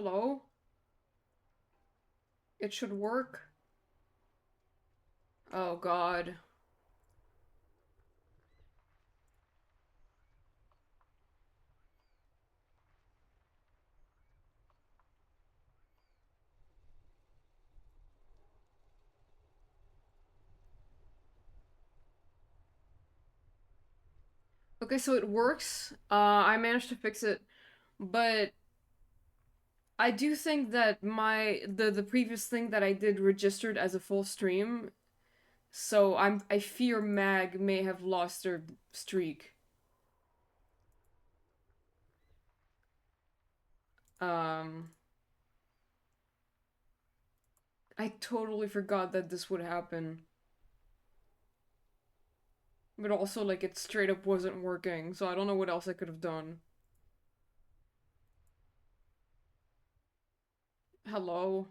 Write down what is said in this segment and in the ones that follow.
Hello? It should work. Oh god. Okay, so it works. I managed to fix it, but I do think that the previous thing that I did registered as a full stream, so I fear Mag may have lost their streak. Um, I totally forgot that this would happen. But also, like, it straight up wasn't working, so I don't know what else I could have done. Hello?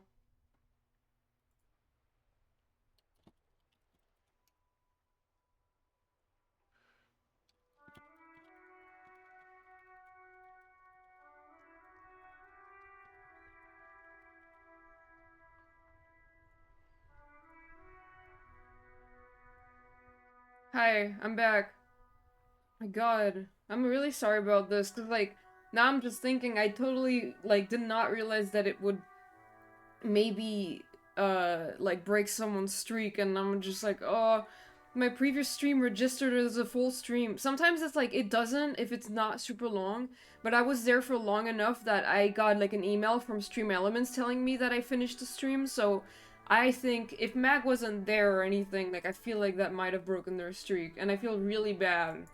Hi, I'm back. My god. I'm really sorry about this, because, like, now I'm just thinking I totally, like, did not realize that it would maybe, like, break someone's streak, and I'm just like, oh, my previous stream registered as a full stream. Sometimes it's like, it doesn't if it's not super long, but I was there for long enough that I got, like, an email from Stream Elements telling me that I finished the stream, so I think if Mag wasn't there or anything, like, I feel like that might have broken their streak, and I feel really bad.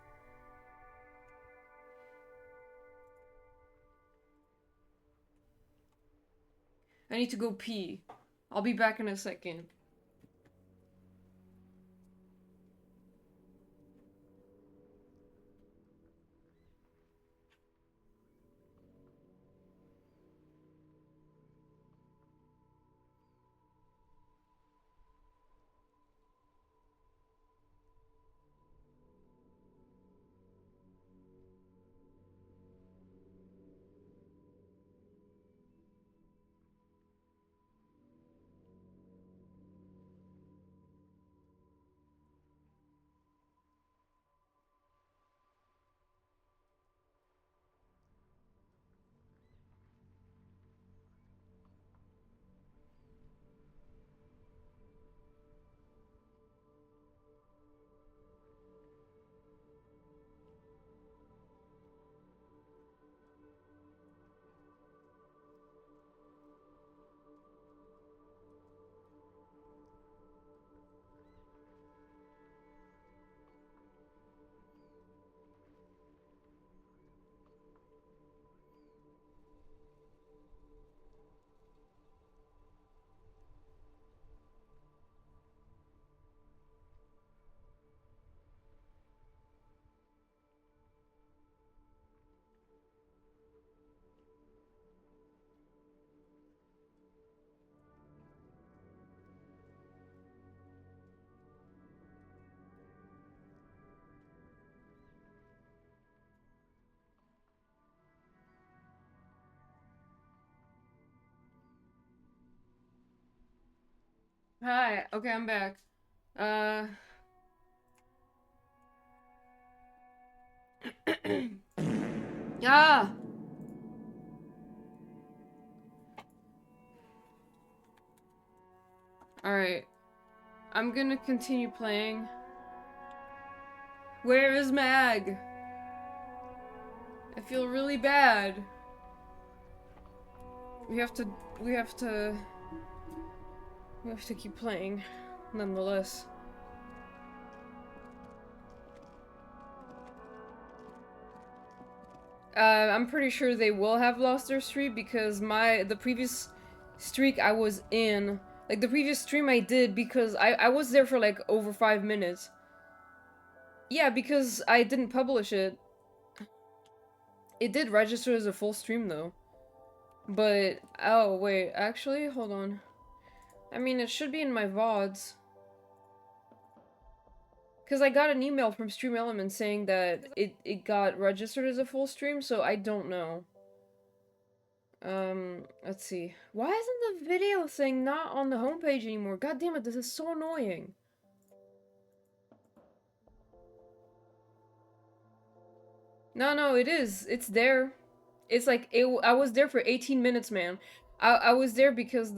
I need to go pee. I'll be back in a second. Hi. Okay, I'm back. Uh. Yeah. Alright. I'm gonna continue playing. Where is Mag? I feel really bad. We have to. We have to. We have to keep playing. Nonetheless. I'm pretty sure they will have lost their streak because the previous streak I was in, like the previous stream I did because I was there for like over 5 minutes. Yeah, because I didn't publish it. It did register as a full stream though. But, oh wait, actually, hold on. I mean, it should be in my VODs. Because I got an email from Stream Elements saying that it got registered as a full stream, so I don't know. Let's see. Why isn't the video thing not on the homepage anymore? God damn it, this is so annoying. No, it is. It's there. It's like, I was there for 18 minutes, man. I was there because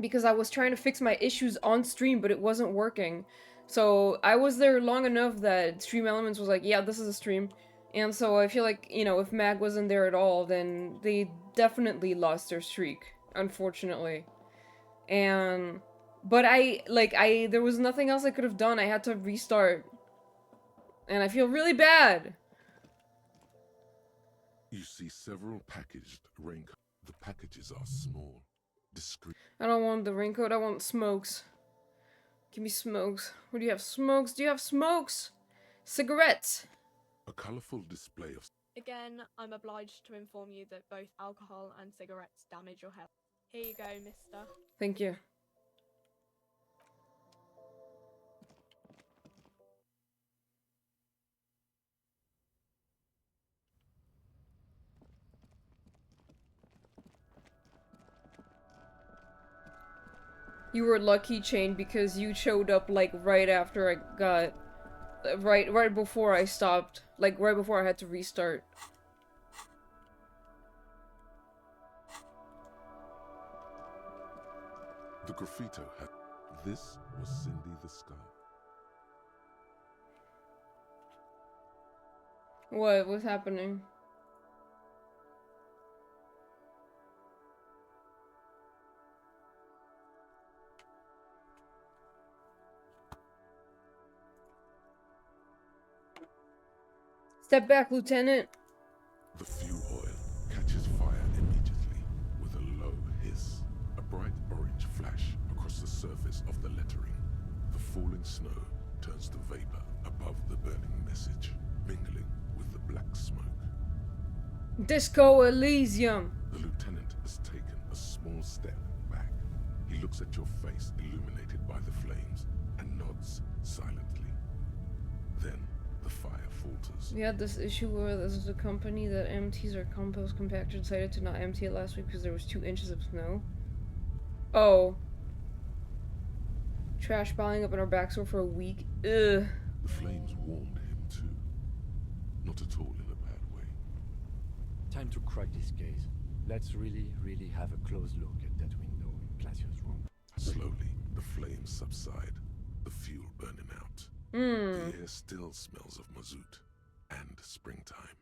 because I was trying to fix my issues on stream, but it wasn't working. So I was there long enough that Stream Elements was like, yeah, this is a stream. And so I feel like, you know, if Mag wasn't there at all, then they definitely lost their streak, unfortunately. And, but there was nothing else I could have done. I had to restart. And I feel really bad. You see several packaged raincoats. The packages are small, discreet. I don't want the raincoat, I want smokes. Give me smokes. What do you have? Smokes? Do you have smokes? Cigarettes! A colorful display of... Again, I'm obliged to inform you that both alcohol and cigarettes damage your health. Here you go, mister. Thank you. You were lucky, Chain, because you showed up, like, right after I got... Right before I stopped. Like, right before I had to restart. The graffito had... This was Cindy the Skull. What was happening? Step back, Lieutenant. The fuel oil catches fire immediately with a low hiss. A bright orange flash across the surface of the lettering. The falling snow turns to vapor above the burning message, mingling with the black smoke. Disco Elysium. The lieutenant has taken a small step back. He looks at your face illuminated by the flames and nods silently. Then the fire falters. We had this issue where this is a company that empties our compost compactor decided to not empty it last week because there was 2 inches of snow. Oh. Trash piling up in our backstore for a week. Ugh. The flames warmed him too. Not at all in a bad way. Time to crack this case. Let's really have a close look at that window in Glacier's room. Slowly, the flames subside, the fuel burning out. The air still smells of mazout and springtime.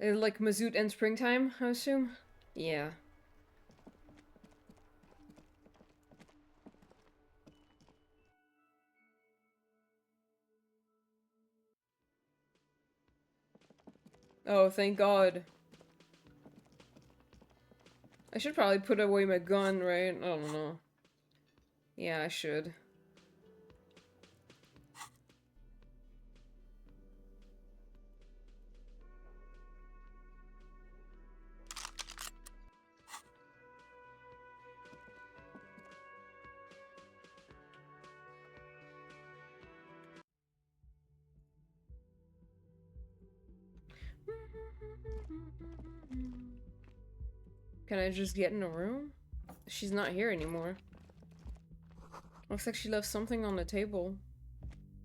Like mazout and springtime, I assume? Yeah. Oh, thank God. I should probably put away my gun, right? I don't know. Yeah, I should. Can I just get in a room? She's not here anymore. Looks like she left something on the table.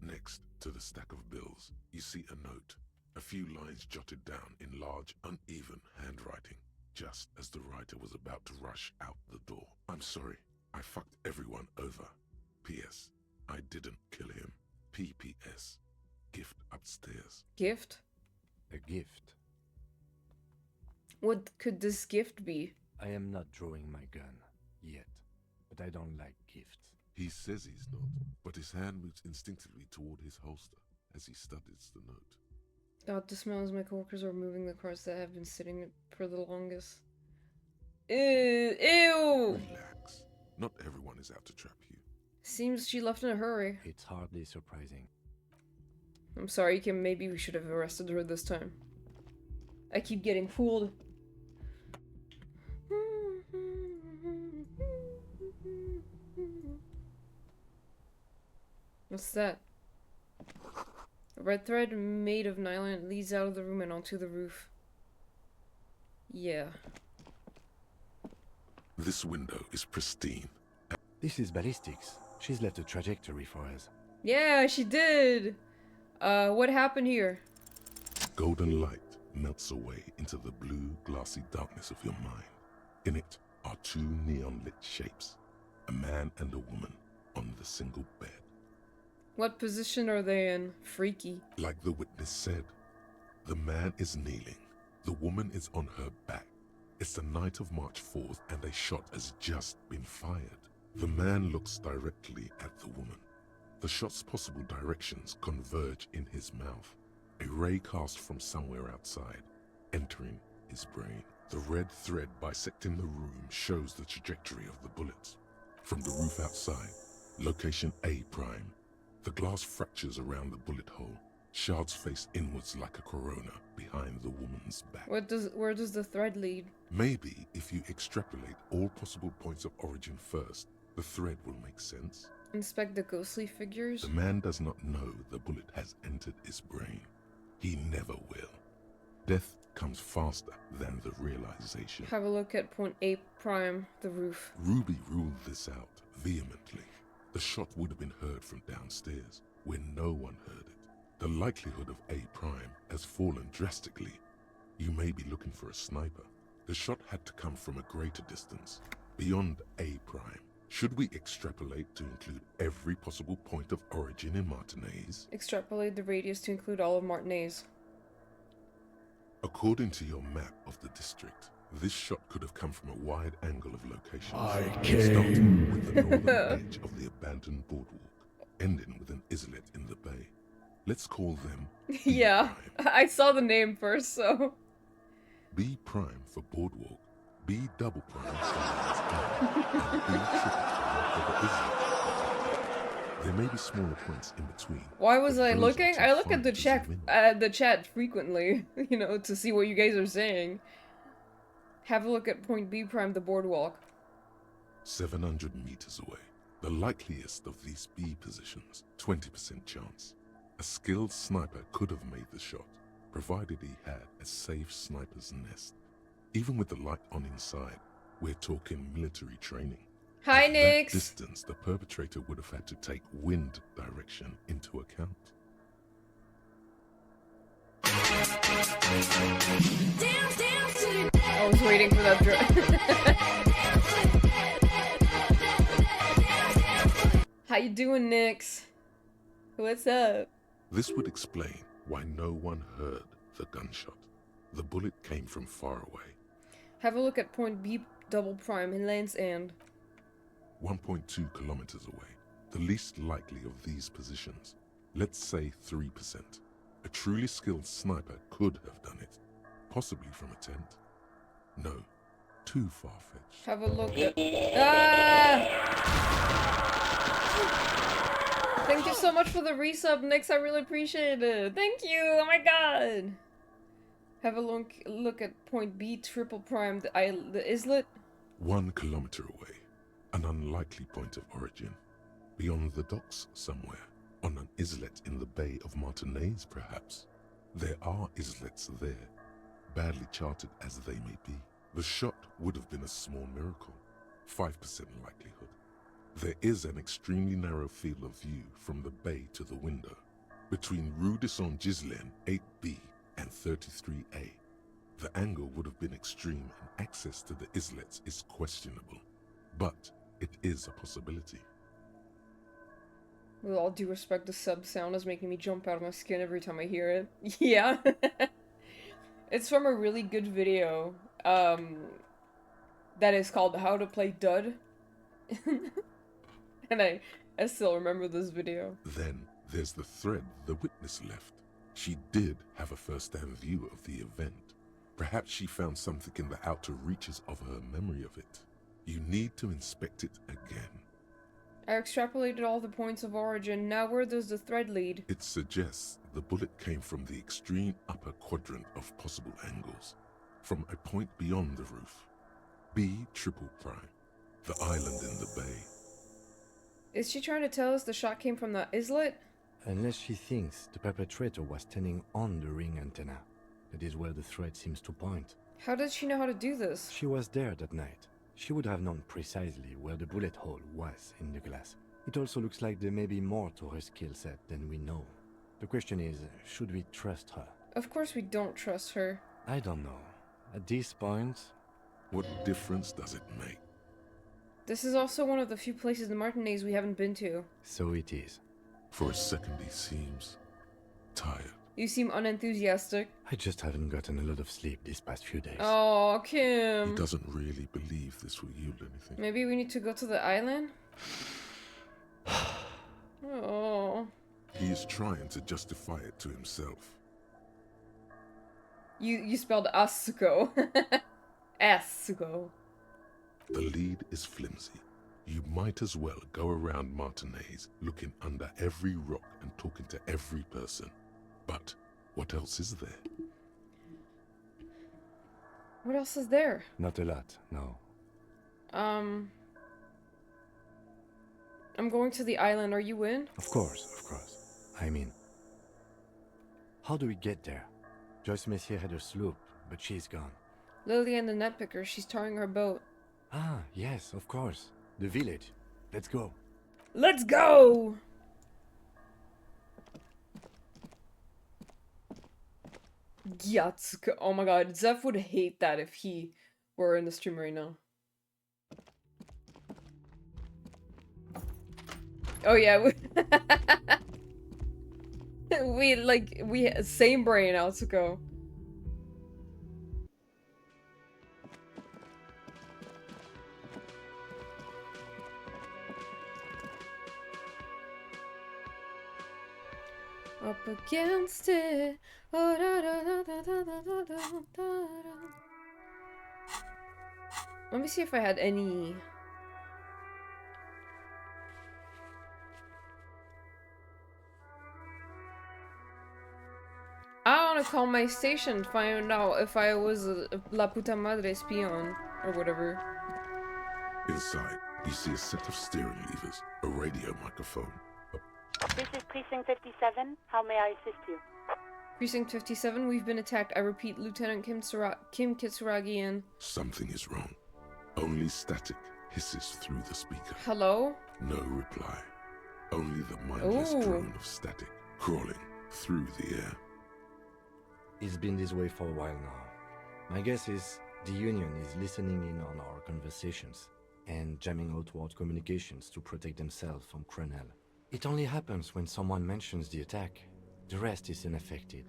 Next to the stack of bills, you see a note. A few lines jotted down in large, uneven handwriting, just as the writer was about to rush out the door. I'm sorry, I fucked everyone over. P.S. I didn't kill him. P.P.S. Gift upstairs. Gift? A gift. What could this gift be? I am not drawing my gun yet, but I don't like gifts. He says he's not, but his hand moves instinctively toward his holster as he studies the note. God, the smells my coworkers are moving the carts that have been sitting for the longest. Ew! Ew! Relax. Not everyone is out to trap you. Seems she left in a hurry. It's hardly surprising. I'm sorry, Kim. Maybe we should have arrested her this time. I keep getting fooled. What's that? A red thread made of nylon leads out of the room and onto the roof. Yeah. This window is pristine. This is ballistics. She's left a trajectory for us. Yeah, she did! What happened here? Golden light melts away into the blue, glassy darkness of your mind. In it are two neon-lit shapes, a man and a woman on the single bed. What position are they in? Freaky. Like the witness said, the man is kneeling, the woman is on her back. It's the night of March 4th and a shot has just been fired. The man looks directly at the woman. The shot's possible directions converge in his mouth. A ray cast from somewhere outside, entering his brain. The red thread bisecting the room shows the trajectory of the bullets. From the roof outside, location A prime. The glass fractures around the bullet hole. Shards face inwards like a corona behind the woman's back. Where does the thread lead? Maybe if you extrapolate all possible points of origin first, the thread will make sense. Inspect the ghostly figures? The man does not know the bullet has entered his brain. He never will. Death comes faster than the realization. Have a look at point A prime, the roof. Ruby ruled this out vehemently. The shot would have been heard from downstairs, where no one heard it. The likelihood of A prime has fallen drastically. You may be looking for a sniper. The shot had to come from a greater distance, beyond A prime. Should we extrapolate to include every possible point of origin in Martinez? Extrapolate the radius to include all of Martinez. According to your map of the district, this shot could have come from a wide angle of location. Starting with the northern edge of the abandoned boardwalk, ending with an islet in the bay. Let's call them B Yeah, prime. I saw the name first, so... B prime for boardwalk, B double prime for Land's End, and B triple prime for the islet. There may be smaller points in between. Why was but I those looking? are too I look far at the to chat, zoom in. the chat frequently, you know, to see what you guys are saying. Have a look at point B prime, the boardwalk. 700 meters away. The likeliest of these B positions, 20% chance. A skilled sniper could have made the shot, provided he had a safe sniper's nest. Even with the light on inside, we're talking military training. Hi, At that Nix! distance, the perpetrator would have had to take wind direction into account. I was waiting for that How you doing, Nix? What's up? This would explain why no one heard the gunshot. The bullet came from far away. Have a look at point B double prime in Land's End. 1.2 kilometers away, the least likely of these positions. Let's say 3%. A truly skilled sniper could have done it, possibly from a tent. No, too far-fetched. Have a look at... Ah! Thank you so much for the resub, Nix. I really appreciate it. Thank you. Oh my god. Have a look at point B triple prime, the islet. 1 kilometer away, an unlikely point of origin. Beyond the docks somewhere, on an islet in the Bay of Martinez perhaps. There are islets there, badly charted as they may be. The shot would have been a small miracle, 5% likelihood. There is an extremely narrow field of view from the bay to the window, between Rue de Saint-Ghislain 8B and 33A. The angle would have been extreme and access to the islets is questionable, but it is a possibility. With all due respect, the sub sound is making me jump out of my skin every time I hear it. Yeah. It's from a really good video, that is called How to Play Dud. And I still remember this video. Then there's the thread the witness left. She did have a first-hand view of the event. Perhaps she found something in the outer reaches of her memory of it. You need to inspect it again. I extrapolated all the points of origin. Now where does the thread lead? It suggests the bullet came from the extreme upper quadrant of possible angles, from a point beyond the roof. B triple prime, the island in the bay. Is she trying to tell us the shot came from the islet? Unless she thinks the perpetrator was standing on the ring antenna. That is where the thread seems to point. How does she know how to do this? She was there that night. She would have known precisely where the bullet hole was in the glass. It also looks like there may be more to her skill set than we know. The question is, should we trust her? Of course we don't trust her. I don't know. At this point... What difference does it make? This is also one of the few places in Martinaise we haven't been to. So it is. For a second he seems tired. You seem unenthusiastic. I just haven't gotten a lot of sleep these past few days. Oh, He Kim. doesn't really believe this will yield anything. Maybe we need to go to the island? Oh. He is trying to justify it to himself. You spelled Asuko. Asuko. The lead is flimsy. You might as well go around Martinaise looking under every rock and talking to every person. But what else is there? What else is there? Not a lot, no. I'm going to the island. Are you in? Of course, of course. I mean... How do we get there? Joyce Messier had her sloop, but she's gone. Lily and the net picker. She's towing her boat. Ah, yes, of course. The village. Let's go. Let's go! Yatsuko. Oh my god, Zeph would hate that if he were in the stream right now. Oh yeah, we same brain, Atsuko. Up against it. Oh, da, da, da, da, da, da, da, da, da. Let me see if I had any. I want to call my station, find out if I was a La Puta Madre Spion or whatever. Inside, you see a set of steering levers, a radio microphone. This is Precinct 57. How may I assist you? Precinct 57, we've been attacked. I repeat, Lieutenant Kim Kitsuragi in. Something is wrong. Only static hisses through the speaker. Hello? No reply. Only the mindless Ooh. drone of static crawling through the air. It's been this way for a while now. My guess is the Union is listening in on our conversations and jamming outward communications to protect themselves from Crenel. It only happens when someone mentions the attack. The rest is unaffected.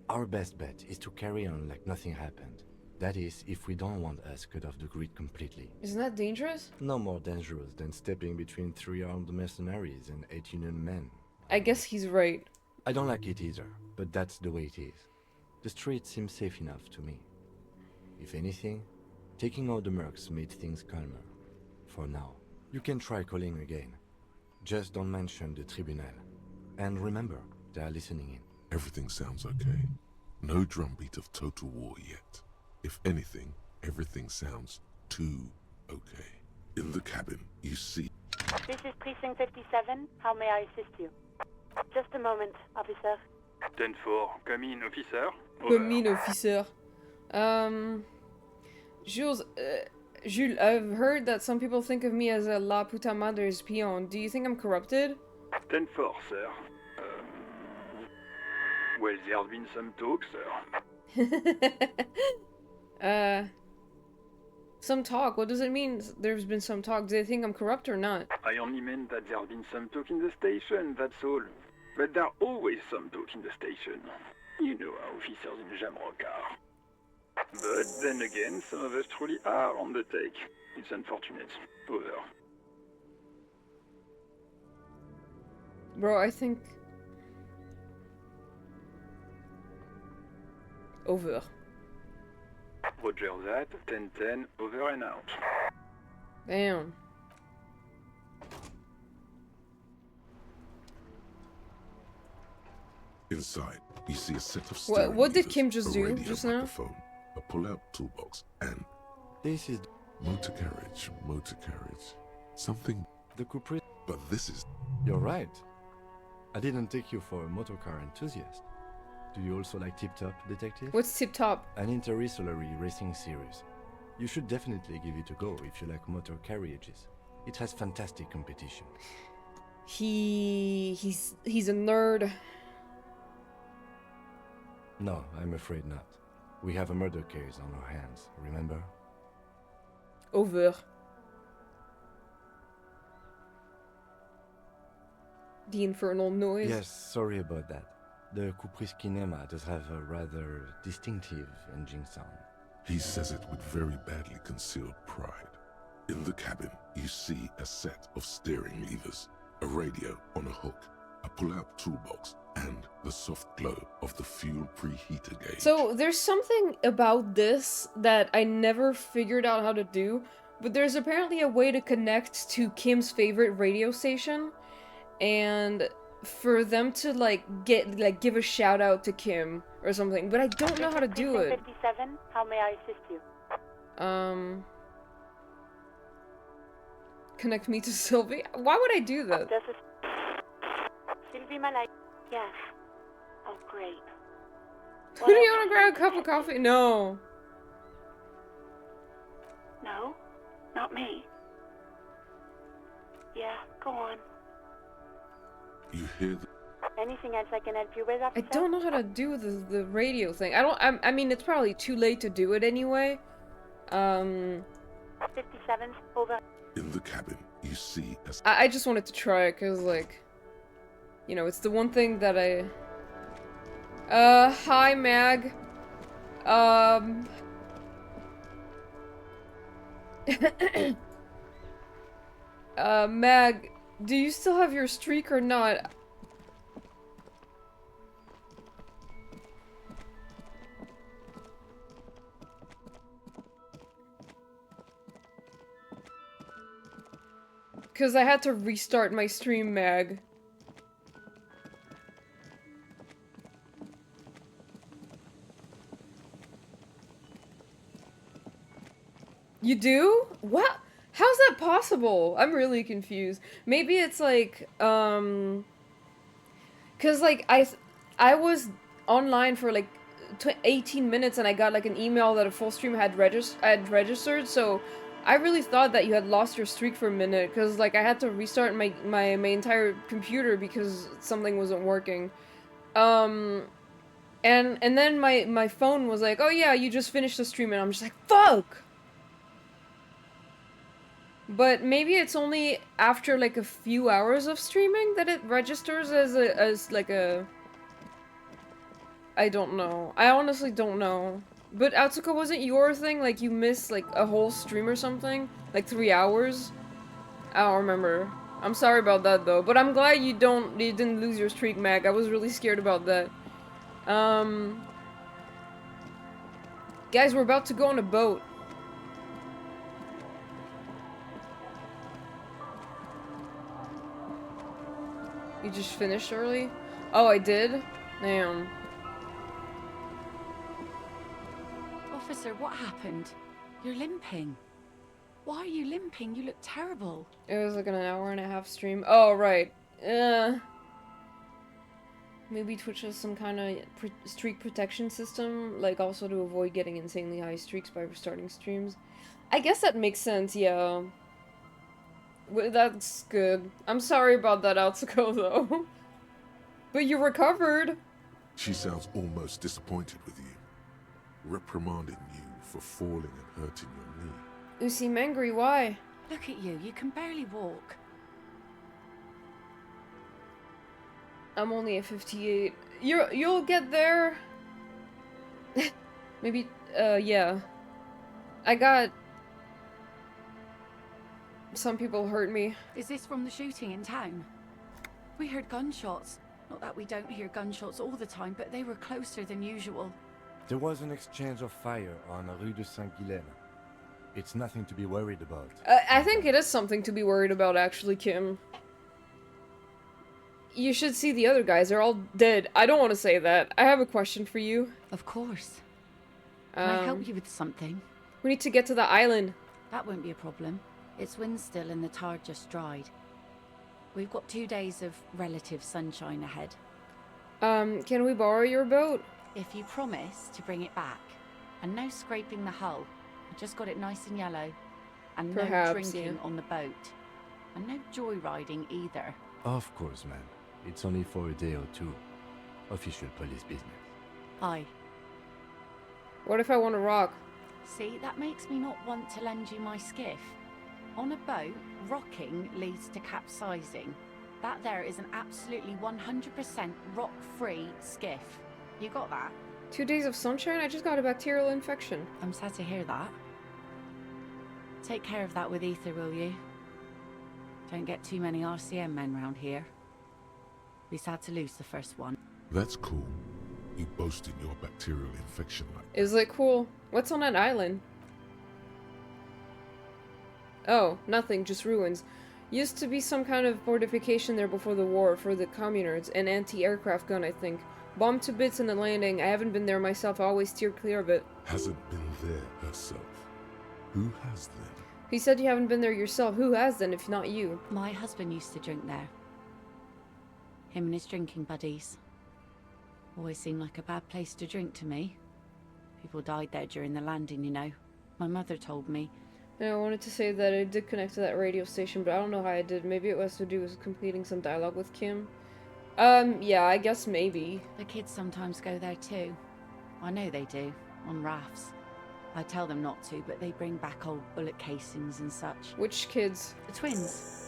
Our best bet is to carry on like nothing happened. That is, if we don't want us cut off the grid completely. Isn't that dangerous? No more dangerous than stepping between 3 armed mercenaries and 8 Union men. I guess he's right. I don't like it either, but that's the way it is. The street seems safe enough to me. If anything, taking out the mercs made things calmer. For now. You can try calling again. Just don't mention the tribunal. And remember, they are listening in. Everything sounds okay. No drumbeat of total war yet. If anything, everything sounds too okay. In the cabin, you see... This is Precinct 57. How may I assist you? Just a moment, officer. 10-4, come in, officer. Commune officer. Jules, I've heard that some people think of me as a La Puta Madre Spion. Do you think I'm corrupted? 10-4, sir. Well, there's been some talk, sir. Some talk? What does it mean there's been some talk? Do they think I'm corrupt or not? I only meant that there's been some talk in the station, that's all. But there's always some talk in the station. You know how officers in Jamrock are. But then again, some of us truly are on the take. It's unfortunate. Over. Bro, I think... Over. Roger that, 10-10, over and out. Damn. Inside, you see a set of steering What did levers, Kim just a do radio just now? microphone, a pull-out toolbox, and This is motor carriage. Something, the culprit. but this is... You're right. I didn't take you for a motorcar enthusiast. Do you also like Tip Top, Detective? What's Tip Top? An interstellary racing series. You should definitely give it a go if you like motor carriages. It has fantastic competition. He's a nerd. No, I'm afraid not. We have a murder case on our hands, remember? Over. The infernal noise. Yes, sorry about that. The Kupris Kinema does have a rather distinctive engine sound. He says it with very badly concealed pride. In the cabin, you see a set of steering levers, a radio on a hook, a pull-out toolbox, and the soft glow of the fuel preheater gauge. So there's something about this that I never figured out how to do, but there's apparently a way to connect to Kim's favorite radio station, and for them to give a shout out to Kim or something, but I don't know how to do it. 57, how may I assist you? Connect me to Sylvie? Why would I do that? This is Sylvie Malay. Yes. Oh, great. Do you want to grab a cup of coffee? No. No, not me. Yeah, go on. You hear the... Anything else I can help you with, I officer? don't know how to do the radio thing. I mean, it's probably too late to do it anyway. 57, over. In the cabin, you see a... I just wanted to try it, cause like, you know, it's the one thing that I... Hi, Mag. Mag, do you still have your streak or not? Cause I had to restart my stream, Mag. You do? What? How's that possible? I'm really confused. Maybe it's like, cause like I was online for like 18 minutes and I got like an email that a full stream had registered, so I really thought that you had lost your streak for a minute, cause like I had to restart my entire computer because something wasn't working. And then my phone was like, oh yeah, you just finished the stream, and I'm just like, fuck! But maybe it's only after like a few hours of streaming that it registers as like a... I don't know. I honestly don't know. But Atsuko, wasn't your thing like you missed like a whole stream or something? Like 3 hours? I don't remember. I'm sorry about that though. But I'm glad you didn't lose your streak, Mag. I was really scared about that. Guys, we're about to go on a boat. You just finished early? Oh, I did? Damn. Officer, what happened? You're limping. Why are you limping? You look terrible. It was like an hour and a half stream. Oh, right. Maybe Twitch has some kind of streak protection system, like also to avoid getting insanely high streaks by restarting streams. I guess that makes sense, yeah. Well, that's good. I'm sorry about that, Atsuko, though. But you recovered! She sounds almost disappointed with you, reprimanding you for falling and hurting your knee. You seem angry, why? Look at you, you can barely walk. I'm only at 58. You'll get there. Maybe, yeah. I got... Some people hurt me. Is this from the shooting in town? We heard gunshots. Not that we don't hear gunshots all the time, but they were closer than usual. There was an exchange of fire on Rue de Saint-Guylaine. It's nothing to be worried about. I think it is something to be worried about, actually, Kim. You should see the other guys. They're all dead. I don't want to say that. I have a question for you. Of course. Can I help you with something? We need to get to the island. That won't be a problem. It's wind still and the tar just dried. We've got 2 days of relative sunshine ahead. Can we borrow your boat? If you promise to bring it back. And no scraping the hull. I just got it nice and yellow. And Perhaps, no drinking yeah. on the boat. And no joyriding either. Of course, man. It's only for a day or two. Official police business. Aye. What if I want to rock? See, that makes me not want to lend you my skiff. On a boat, rocking leads to capsizing. That there is an absolutely 100% rock-free skiff. You got that? 2 days of sunshine? I just got a bacterial infection. I'm sad to hear that. Take care of that with Ether, will you? Don't get too many RCM men round here. Be sad to lose the first one. That's cool. You boasting your bacterial infection like Is it cool? What's on that island? Oh, nothing, just ruins. Used to be some kind of fortification there before the war for the communards. An anti-aircraft gun, I think. Bombed to bits in the landing. I haven't been there myself. I always steer clear of it. hasn't been there herself. Who has then? He said you haven't been there yourself. Who has then, if not you? My husband used to drink there. Him and his drinking buddies. Always seemed like a bad place to drink to me. People died there during the landing, you know. My mother told me. And I wanted to say that I did connect to that radio station, but I don't know how I did. Maybe it was to do with completing some dialogue with Kim. Yeah, I guess maybe. The kids sometimes go there too. I know they do, on rafts. I tell them not to, but they bring back old bullet casings and such. Which kids? The twins.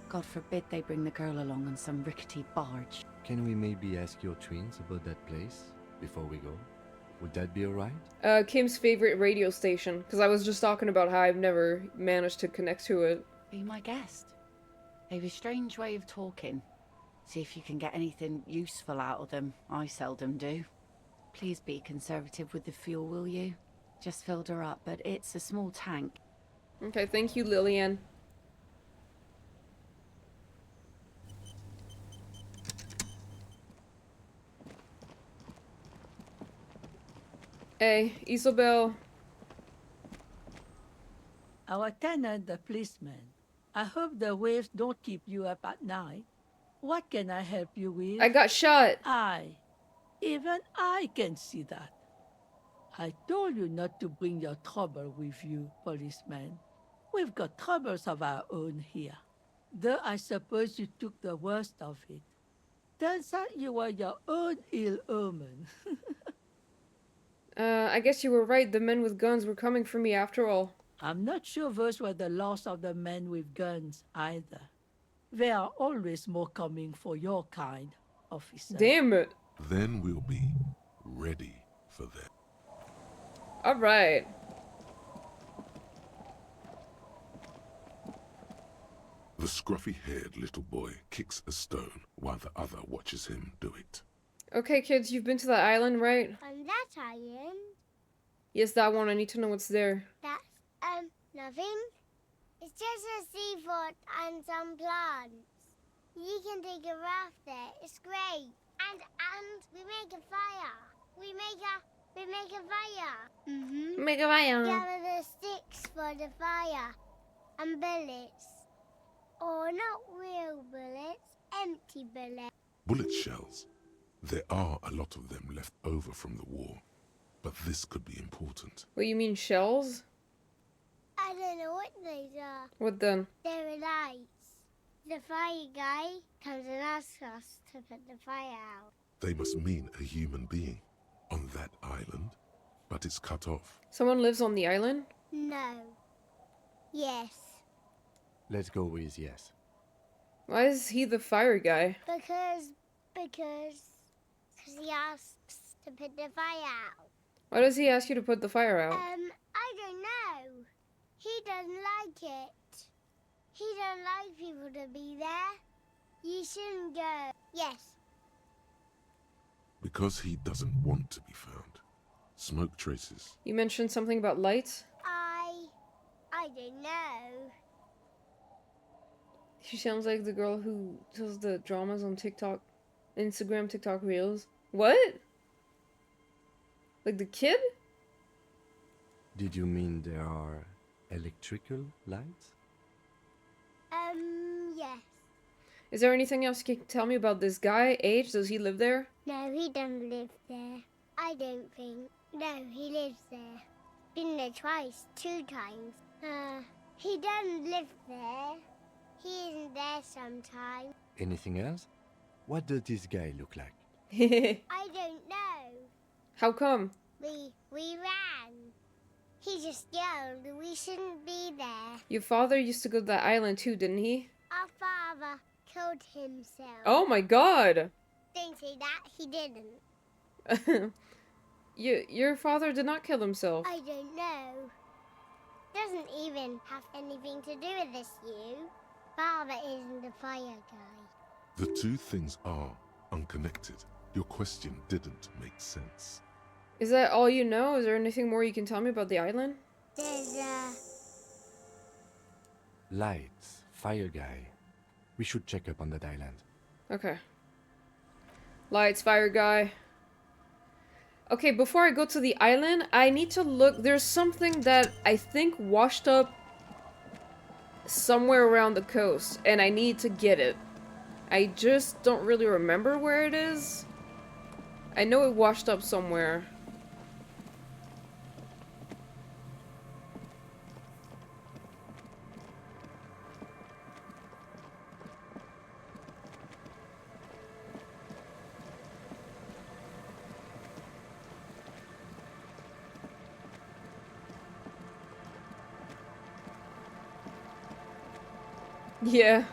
God forbid they bring the girl along on some rickety barge. Can we maybe ask your twins about that place before we go? Would that be alright? Kim's favorite radio station, because I was just talking about how I've never managed to connect to it. Be my guest. They've a strange way of talking. See if you can get anything useful out of them. I seldom do. Please be conservative with the fuel, will you? Just filled her up, but it's a small tank. Okay, thank you, Lillian. Hey, Isabel. Our tenant, the policeman. I hope the waves don't keep you up at night. What can I help you with? I got shot. Even I can see that. I told you not to bring your trouble with you, policeman. We've got troubles of our own here. Though I suppose you took the worst of it. Turns out you were your own ill omen. I guess you were right. The men with guns were coming for me after all. I'm not sure those were the last of the men with guns either. There are always more coming for your kind, officer. Damn it. Then we'll be ready for them. Alright. The scruffy-haired little boy kicks a stone while the other watches him do it. Okay, kids, you've been to that island, right? On that island, Yes, that one. I need to know what's there. that's, nothing. It's just a seafort and some plants. You can take a raft there. It's great. And we make a fire. We make a fire. Mm-hmm. Make a fire. Gather the sticks for the fire. And bullets. Or not real bullets, empty bullets. Bullet shells. There are a lot of them left over from the war, but this could be important. What, you mean shells? I don't know what these are. What then? They're lights. The fire guy comes and asks us to put the fire out. They must mean a human being on that island, but it's cut off. Someone lives on the island? No. Yes. Let's go with yes. Why is he the fire guy? Because he asks to put the fire out. Why does he ask you to put the fire out? I don't know. He doesn't like it. He don't like people to be there. You shouldn't go. Yes. Because he doesn't want to be found. Smoke traces. You mentioned something about lights? I don't know. She sounds like the girl who does the dramas on TikTok, Instagram, TikTok Reels. What? Like the kid? Did you mean there are electrical lights? Yes. Is there anything else you can tell me about this guy? Age? Does he live there? No, he doesn't live there. I don't think. No, he lives there. Been there twice, 2 times. He doesn't live there. He isn't there sometimes. Anything else? What does this guy look like? I don't know. How come? We ran. He just yelled we shouldn't be there. Your father used to go to that island too, didn't he? Our father killed himself. Oh my god! Don't say that, he didn't. Your father did not kill himself. I don't know. Doesn't even have anything to do with this, you. Father isn't a fire guy. The two things are unconnected. Your question didn't make sense. Is that all you know? Is there anything more you can tell me about the island? There's Lights, fire guy. We should check up on that island. Okay. Lights, fire guy. Okay, before I go to the island, I need to look. There's something that I think washed up somewhere around the coast, and I need to get it. I just don't really remember where it is. I know it washed up somewhere. Yeah.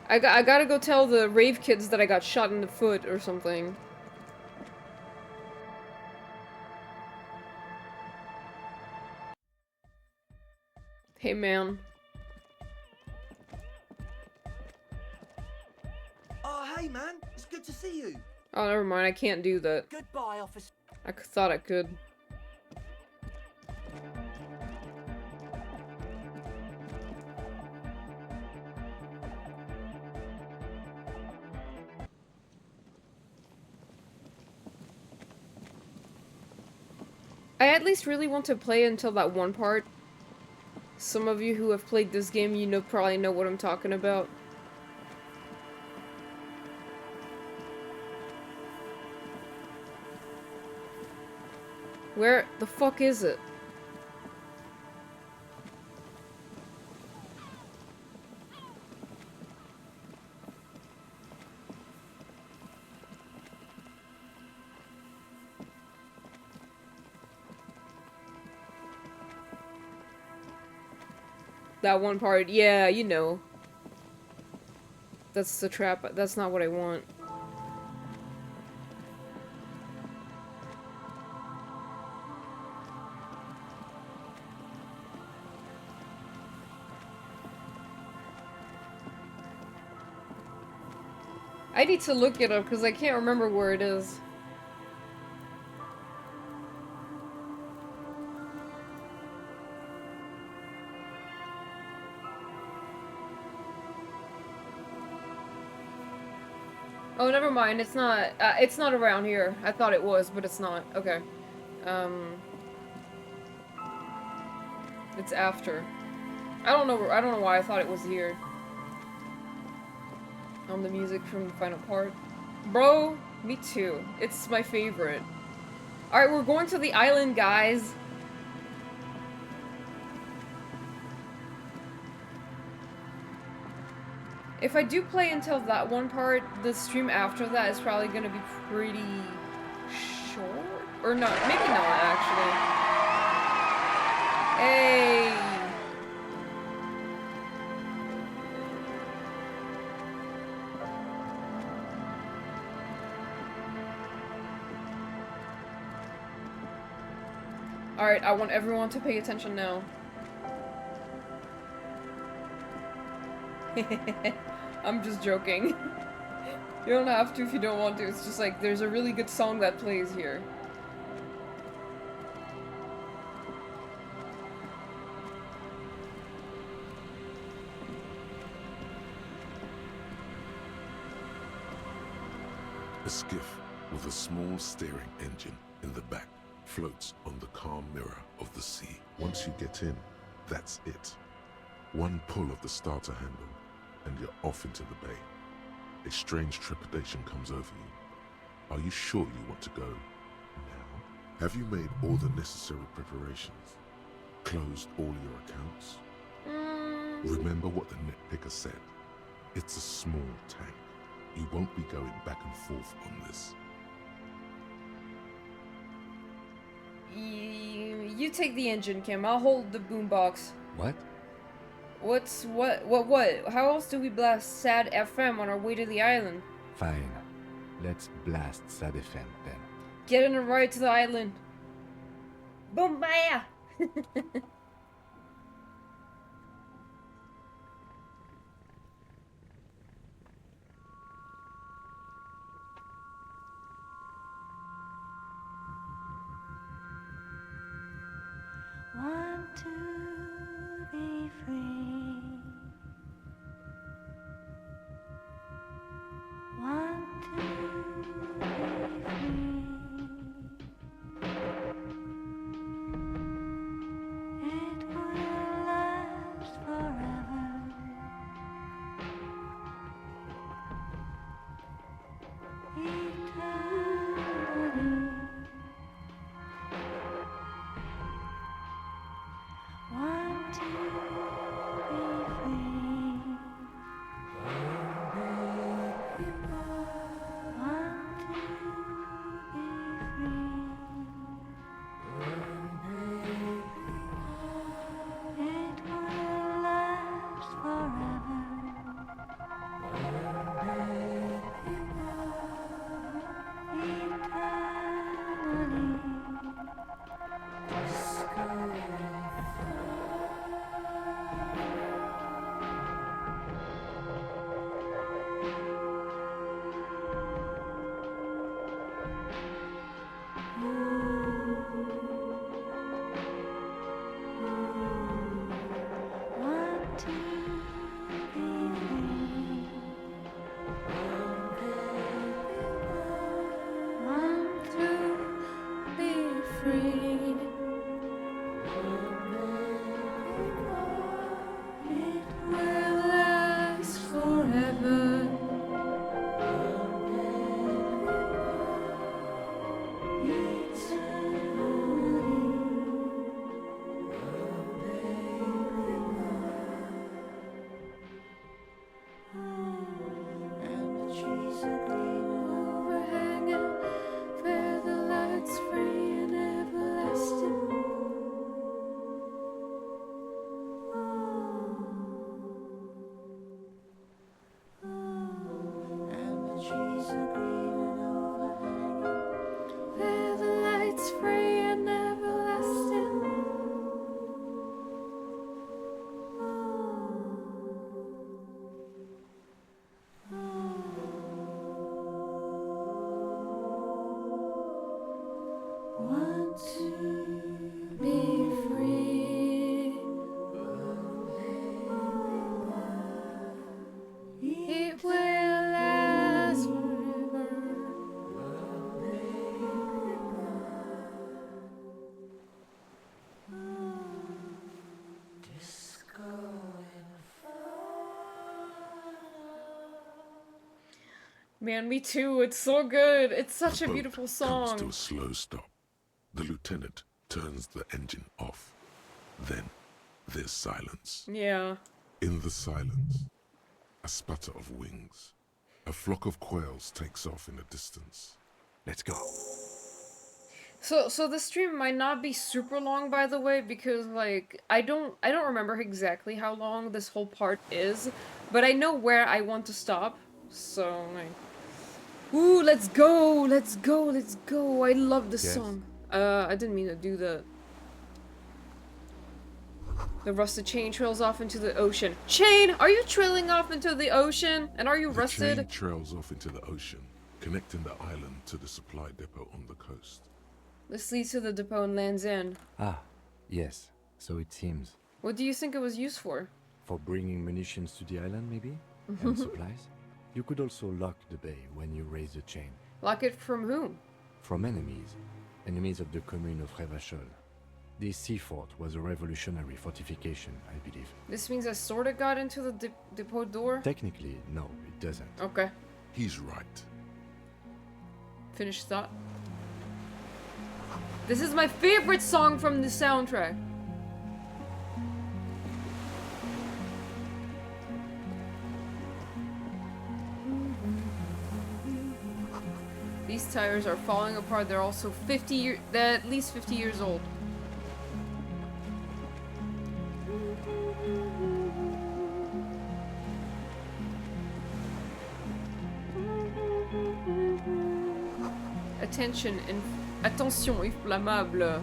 I gotta go tell the rave kids that I got shot in the foot or something. Hey, man. Oh, hey, man. It's good to see you. Oh, never mind. I can't do that. Goodbye, officer. I thought I could. I at least really want to play until that one part. Some of you who have played this game, you know, probably know what I'm talking about. Where the fuck is it? That one part, yeah, you know. That's the trap. That's not what I want. I need to look it up because I can't remember where it is. Oh, never mind. It's not around here. I thought it was, but it's not. Okay. It's after. I don't know why I thought it was here. On the music from the final part. Bro, me too. It's my favorite. Alright, we're going to the island, guys. If I do play until that one part, the stream after that is probably gonna be pretty short? Or not, maybe not, actually. Hey! Alright, I want everyone to pay attention now. I'm just joking. You don't have to if you don't want to. It's just like, there's a really good song that plays here. A skiff with a small steering engine in the back floats on the calm mirror of the sea. Once you get in, that's it. One pull of the starter handle, and you're off into the bay. A strange trepidation comes over you. Are you sure you want to go now? Have you made all the necessary preparations? Closed all your accounts? Remember what the nitpicker said. It's a small tank. You won't be going back and forth on this. You take the engine, Kim. I'll hold the boombox. What? What? How else do we blast Sad FM on our way to the island? Fine. Let's blast Sad FM then. Get in a ride to the island. Boom-baya! Want to be free. Want to be free. It will last forever. Eternally. Want to be free. Want to be free. It will last forever. Eternally. Disco Want to be free. Want to be free. It will last forever. And the trees are green overhanging, where the light's free and everlasting. And the trees are green and overhanging, where the light's free and everlasting. Want to be free. It will last forever. Man, me too. It's so good. It's such a The boat beautiful comes to song. a slow stop. The lieutenant turns the engine off. Then there's silence. Yeah. In the silence, a sputter of wings. A flock of quails takes off in the distance. Let's go. So the stream might not be super long, by the way, because like I don't remember exactly how long this whole part is, but I know where I want to stop. So like, ooh, let's go, let's go, let's go! I love this Yes. song. I didn't mean to do that. The rusted chain trails off into the ocean. Chain, are you trailing off into the ocean? And are you The rusted? train trails off into the ocean, connecting the island to the supply depot on the coast. This leads to the depot and Land's End. Ah, yes. So it seems. What do you think it was used for? For bringing munitions to the island, maybe? And supplies? You could also lock the bay when you raise the chain. Lock it from whom? From enemies. Enemies of the commune of Revachol. This sea fort was a revolutionary fortification, I believe. This means I sorta got into the depot door? Technically, no, it doesn't. Okay. He's right. Finish thought. This is my favorite song from the soundtrack. These tires are falling apart. They're also they're at least 50 years old. Attention, attention inflammable.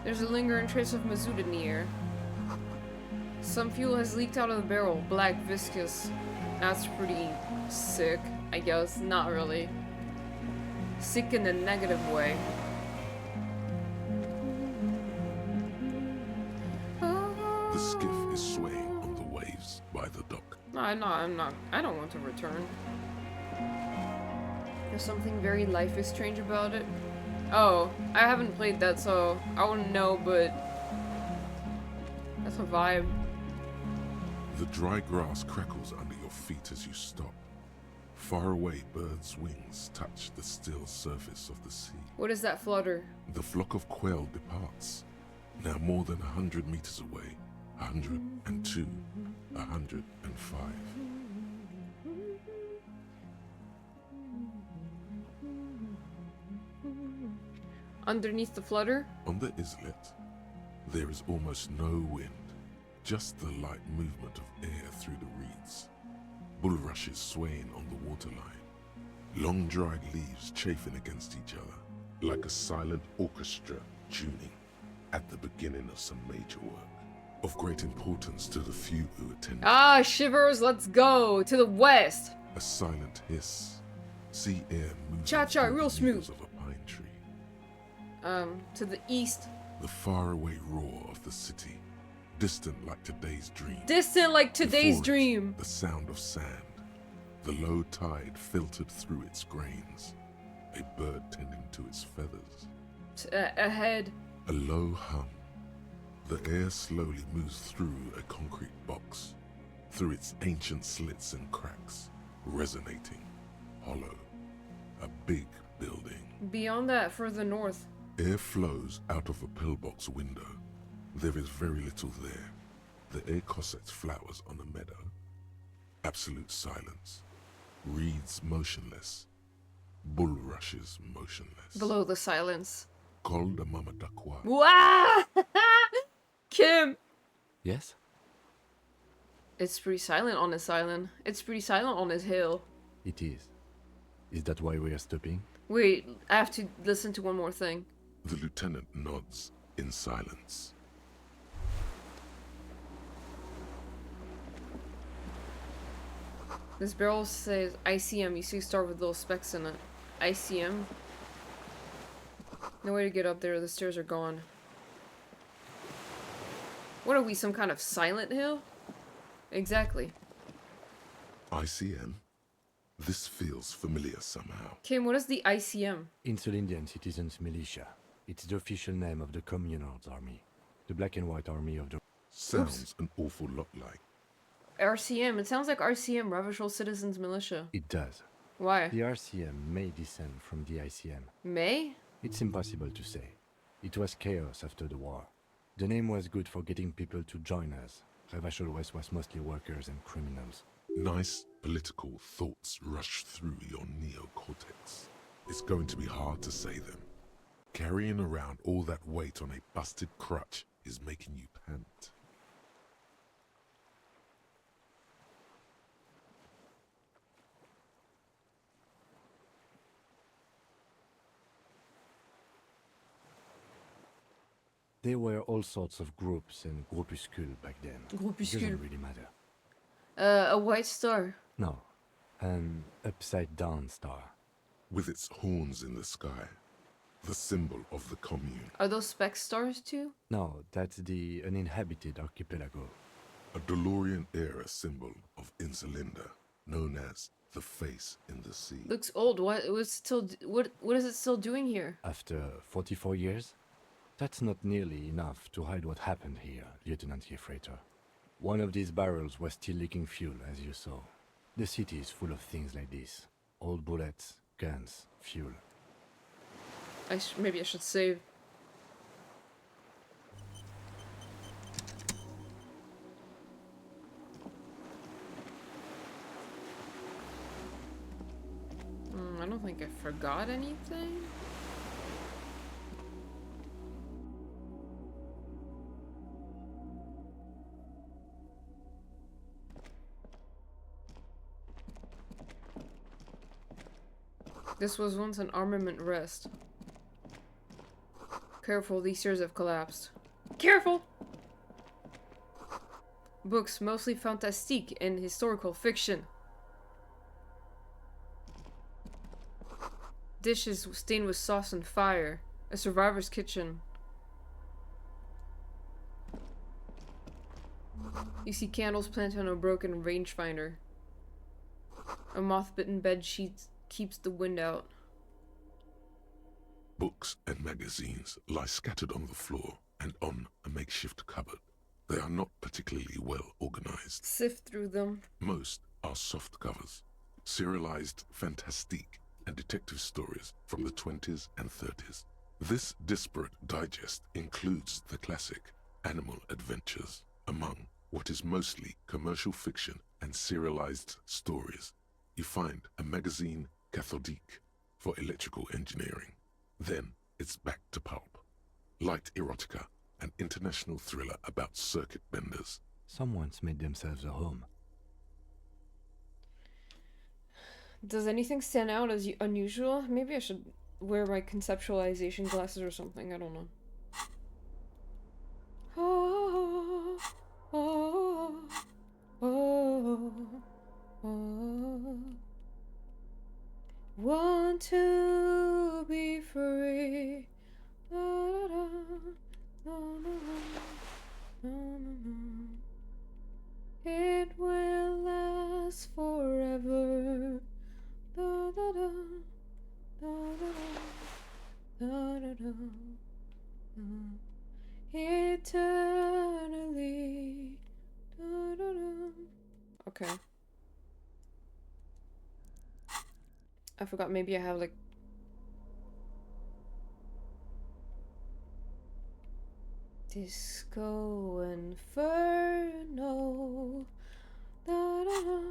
There's a lingering trace of mazout in the air. Some fuel has leaked out of the barrel. Black, viscous. That's pretty sick, I guess. Not really. Sick in a negative way. The skiff is swaying on the waves by the dock. No, I'm not. I don't want to return. There's something very Life is Strange about it. Oh, I haven't played that, so I wouldn't know, but that's a vibe. The dry grass crackles under your feet as you stop. Far away, birds' wings touch the still surface of the sea. What is that flutter? The flock of quail departs, now more than 100 meters away. 102, 105. Underneath the flutter? On the islet, there is almost no wind, just the light movement of air through the reeds. Bulrushes swaying on the waterline, long dried leaves chafing against each other, like a silent orchestra tuning at the beginning of some major work. Of great importance to the few who attend. Ah, shivers, let's go to the west. A silent hiss, sea air moving Cha-cha, through real the smooth. needles of a pine tree. To the east. The faraway roar of the city, distant like today's dream. Distant like today's Before it, dream. the sound of sand, the low tide filtered through its grains, a bird tending to its feathers. Ahead. A low hum. The air slowly moves through a concrete box, through its ancient slits and cracks, resonating, hollow. A big building. Beyond that, further north. Air flows out of a pillbox window. There is very little there. The air cossets flowers on a meadow. Absolute silence. Reeds motionless. Bulrushes motionless. Below the silence. Col de Mamadakwa. Wow! Kim! Yes? It's pretty silent on this island. It's pretty silent on this hill. It is. Is that why we are stopping? Wait, I have to listen to one more thing. The lieutenant nods in silence. This barrel says ICM. You see a star with little specks in it. ICM? No way to get up there. The stairs are gone. What are we, some kind of silent hill? Exactly. ICM? This feels familiar somehow. Kim, what is the ICM? Insular Indian Citizens Militia. It's the official name of the Communards Army. The black and white army of the... Sounds an awful lot like. RCM. It sounds like RCM, Revolutionary Citizens Militia. It does. Why? The RCM may descend from the ICM. May? It's impossible to say. It was chaos after the war. The name was good for getting people to join us. Revachol West was mostly workers and criminals. Nice political thoughts rush through your neocortex. It's going to be hard to say them. Carrying around all that weight on a busted crutch is making you pant. There were all sorts of groups and groupuscules back then. Groupuscule. It doesn't really matter. A white star. No, an upside-down star. With its horns in the sky, the symbol of the commune. Are those speck stars too? No, that's the uninhabited archipelago. A DeLorean-era symbol of Insulinda, known as the face in the sea. Looks old. What is it still doing here? After 44 years, That's not nearly enough to hide what happened here, Lieutenant Yefrater. One of these barrels was still leaking fuel, as you saw. The city is full of things like this. Old bullets, guns, fuel. Maybe I should save. I don't think I forgot anything. This was once an armament rest. Careful, these stairs have collapsed. Careful! Books, mostly fantastique and historical fiction. Dishes stained with sauce and fire. A survivor's kitchen. You see candles planted on a broken rangefinder. A moth-bitten bed sheet keeps the wind out. Books and magazines lie scattered on the floor and on a makeshift cupboard. They are not particularly well organized. Sift through them. Most are soft covers, serialized fantastique and detective stories from the 20s and 30s. This disparate digest includes the classic animal adventures, among what is mostly commercial fiction and serialized stories. You find a magazine cathodique for electrical engineering. Then it's back to pulp. Light erotica, an international thriller about circuit benders. Someone's made themselves a home. Does anything stand out as unusual? Maybe I should wear my conceptualization glasses or something. I don't know. Oh, oh, oh, oh. Want to be free. Da, da, da, da, da, da, da. It will last forever. Da, da, da, da, da, da, da, da, da. Eternally. Da, da, da. Okay. I forgot, maybe I have like Disco Inferno. Da, da, da, da,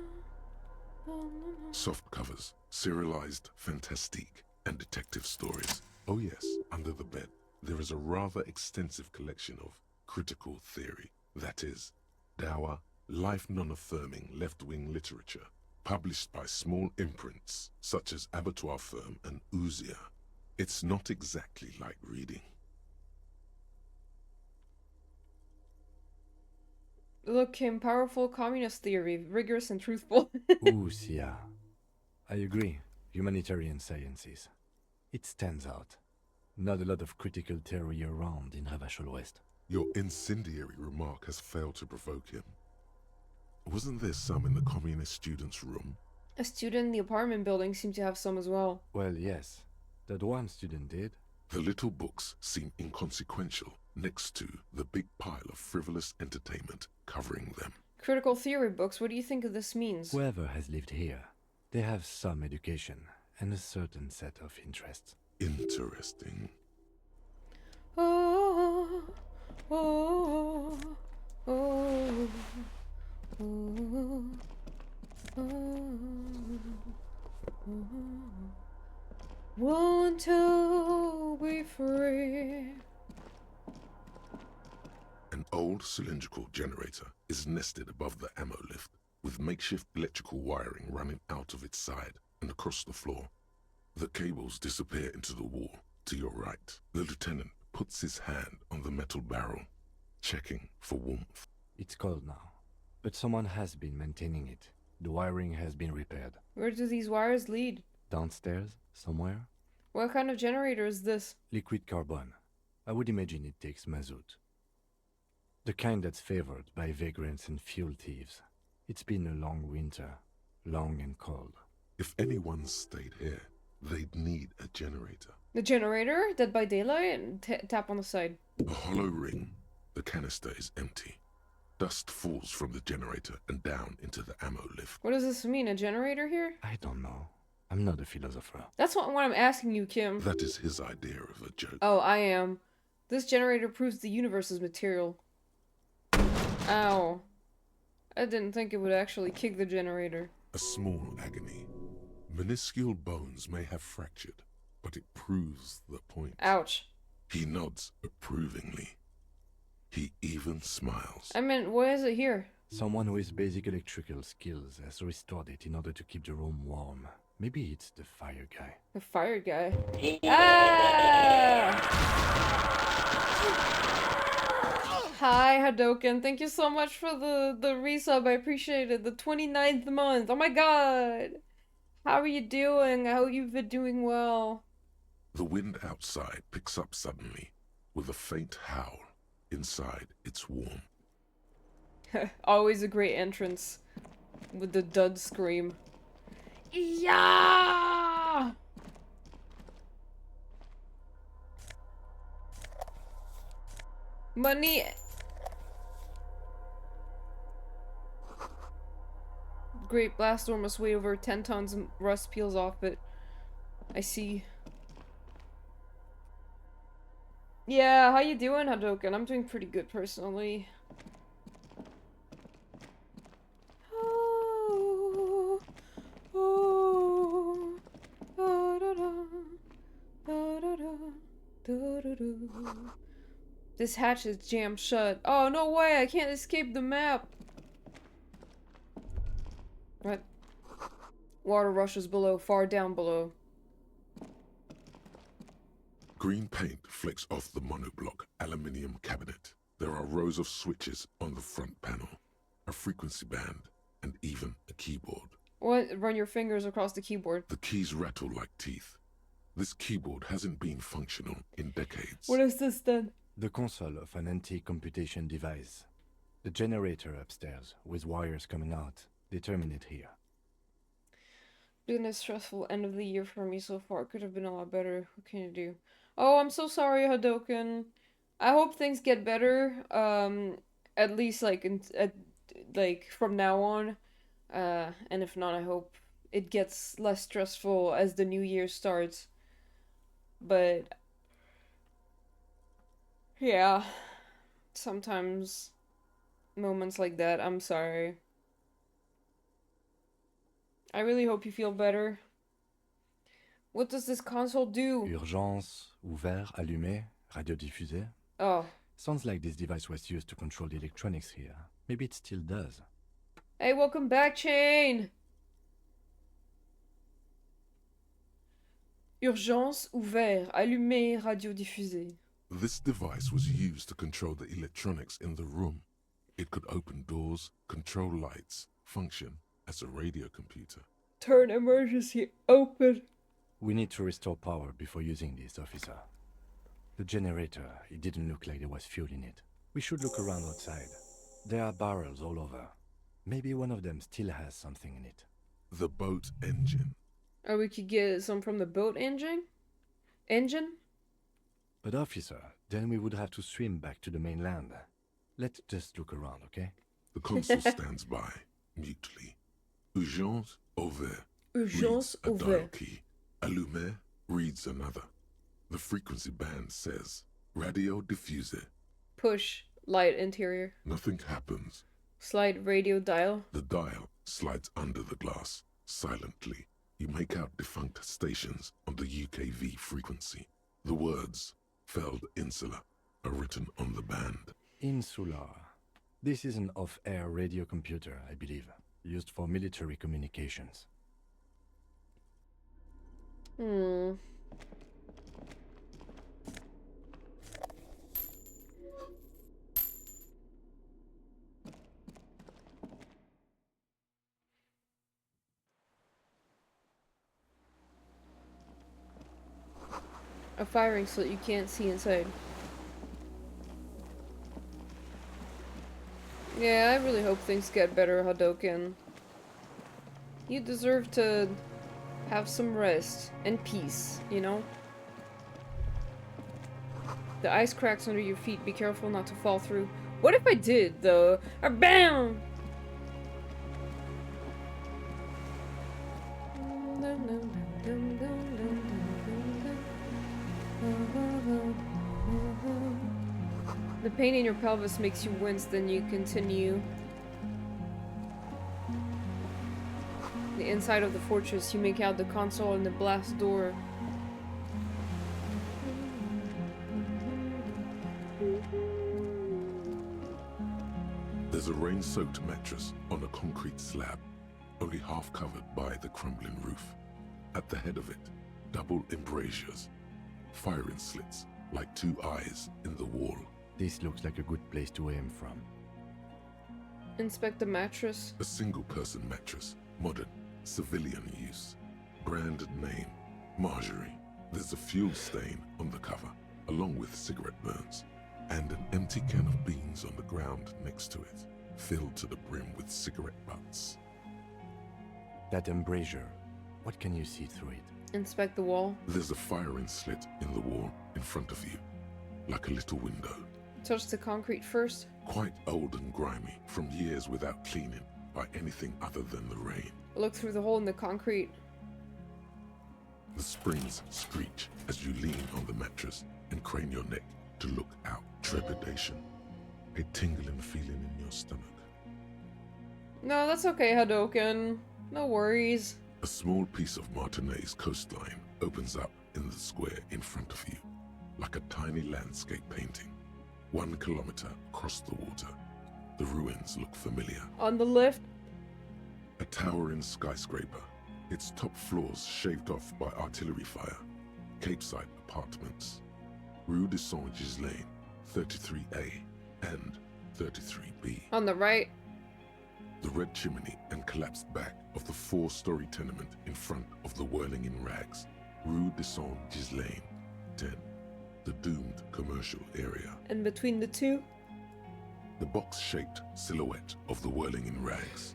da, da. Soft covers, serialized fantastique and detective stories. Oh yes, under the bed, there is a rather extensive collection of critical theory. That is, dour, life non-affirming left-wing literature, published by small imprints such as Abattoir Firm and Ouzia. It's not exactly like reading. Look, him, powerful communist theory, rigorous and truthful. Ouzia. I agree. Humanitarian sciences. It stands out. Not a lot of critical theory around in Ravachol West. Your incendiary remark has failed to provoke him. Wasn't there some in the communist student's room? A student in the apartment building seemed to have some as well. Well, yes. That one student did. The little books seem inconsequential next to the big pile of frivolous entertainment covering them. Critical theory books, what do you think of this means? Whoever has lived here, they have some education and a certain set of interests. Interesting. Oh, oh, oh, oh, oh, oh, oh. Want to be free. An old cylindrical generator is nested above the ammo lift, with makeshift electrical wiring running out of its side and across the floor. The cables disappear into the wall to your right. The lieutenant puts his hand on the metal barrel, checking for warmth. It's cold now, but someone has been maintaining it. The wiring has been repaired. Where do these wires lead? Downstairs, somewhere? What kind of generator is this? Liquid carbon. I would imagine it takes mazout. The kind that's favored by vagrants and fuel thieves. It's been a long winter, long and cold. If anyone stayed here, They'd need a generator. The generator? Dead by Daylight? And tap on the side. A hollow ring. The canister is empty. Dust falls from the generator and down into the ammo lift. What does this mean? A generator here? I don't know. I'm not a philosopher. That's what I'm asking you, Kim. That is his idea of a joke. Oh, I am. This generator proves the universe's material. Ow. I didn't think it would actually kick the generator. A small agony. Minuscule bones may have fractured, but it proves the point. Ouch. He nods approvingly. He even smiles. I meant, why is it here? Someone with basic electrical skills has restored it in order to keep the room warm. Maybe it's the fire guy. The fire guy. Ah! Hi, Hadoken. Thank you so much for the resub. I appreciate it. The 29th month. Oh my god. How are you doing? I hope you've been doing well. The wind outside picks up suddenly, with a faint howl. Inside, it's warm. Always a great entrance. With the dud scream. Yeah! Money. Great blast door must weigh over 10 tons and rust peels off it. I see. Yeah, how you doing, Hadoken? I'm doing pretty good personally. Oh, oh, da, da, da, da, da, da, da, da. This hatch is jammed shut. Oh, no way! I can't escape the map! What? Water rushes below, far down below. Green paint flicks off the monoblock aluminium cabinet. There are rows of switches on the front panel, a frequency band, and even a keyboard. What? Run your fingers across the keyboard. The keys rattle like teeth. This keyboard hasn't been functional in decades. What is this then? The console of an anti-computation device. The generator upstairs, with wires coming out. They terminate here. Been a stressful end of the year for me so far. Could have been a lot better. What can you do? Oh, I'm so sorry, Hadoken. I hope things get better. At least like like from now on. And if not, I hope it gets less stressful as the new year starts. But yeah, sometimes moments like that. I'm sorry. I really hope you feel better. What does this console do? Urgence, ouvert, allumé, radiodiffusé. Oh. Sounds like this device was used to control the electronics here. Maybe it still does. Hey, welcome back, Chain! Urgence, ouvert, allumé, radiodiffusé. This device was used to control the electronics in the room. It could open doors, control lights, function as a radio computer. Turn emergency open. We need to restore power before using this, officer. The generator, it didn't look like there was fuel in it. We should look around outside. There are barrels all over. Maybe one of them still has something in it. The boat engine. Or we could get some from the boat engine? But officer, then we would have to swim back to the mainland. Let's just look around, okay? The consul stands by, mutely. Urgence ouvert. Urgence reads a dial ouvert. key. Allumé reads another. The frequency band says, radio diffuser. Push, light interior. Nothing happens. Slide radio dial. The dial slides under the glass, silently. You make out defunct stations on the UKV frequency. The words, Feld Insula, are written on the band. Insular. This is an off-air radio computer, I believe, used for military communications. A firing slit you can't see inside. Yeah, I really hope things get better, Hadoken. You deserve to have some rest and peace, you know? The ice cracks under your feet. Be careful not to fall through. What if I did, though? Bam! The pain in your pelvis makes you wince, then you continue. The inside of the fortress, you make out the console and the blast door. There's a rain-soaked mattress on a concrete slab, only half covered by the crumbling roof. At the head of it, double embrasures, firing slits like two eyes in the wall. This looks like a good place to aim from. Inspect the mattress. A single-person mattress, modern, civilian use. Brand name, Marjorie. There's a fuel stain on the cover, along with cigarette burns, and an empty can of beans on the ground next to it, filled to the brim with cigarette butts. That embrasure, what can you see through it? Inspect the wall. There's a firing slit in the wall in front of you, like a little window. Touch the concrete first. Quite old and grimy, from years without cleaning by anything other than the rain. Look through the hole in the concrete. The springs screech as you lean on the mattress and crane your neck to look out. Trepidation, a tingling feeling in your stomach. No, that's okay, Hadoken. No worries. A small piece of Martinez coastline opens up in the square in front of you, like a tiny landscape painting. 1 kilometer across the water. The ruins look familiar. On the left. A towering skyscraper, its top floors shaved off by artillery fire. Capeside apartments. Rue de Saint-Ghislain, 33A and 33B. On the right. The red chimney and collapsed back of the 4-story tenement in front of the whirling in rags. Rue de Saint-Ghislain, 10. The doomed commercial area. And between the two? The box-shaped silhouette of the whirling in rags.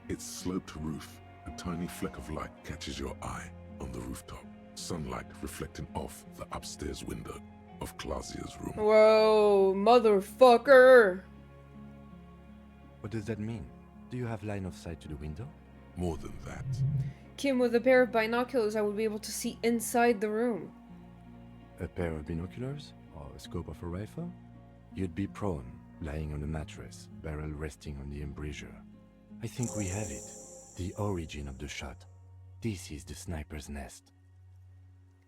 Its sloped roof, a tiny fleck of light catches your eye on the rooftop. Sunlight reflecting off the upstairs window of Clausia's room. Whoa, motherfucker! What does that mean? Do you have line of sight to the window? More than that. Kim, with a pair of binoculars, I would be able to see inside the room. A pair of binoculars? Or a scope of a rifle? You'd be prone, lying on a mattress, barrel resting on the embrasure. I think we have it. The origin of the shot. This is the sniper's nest.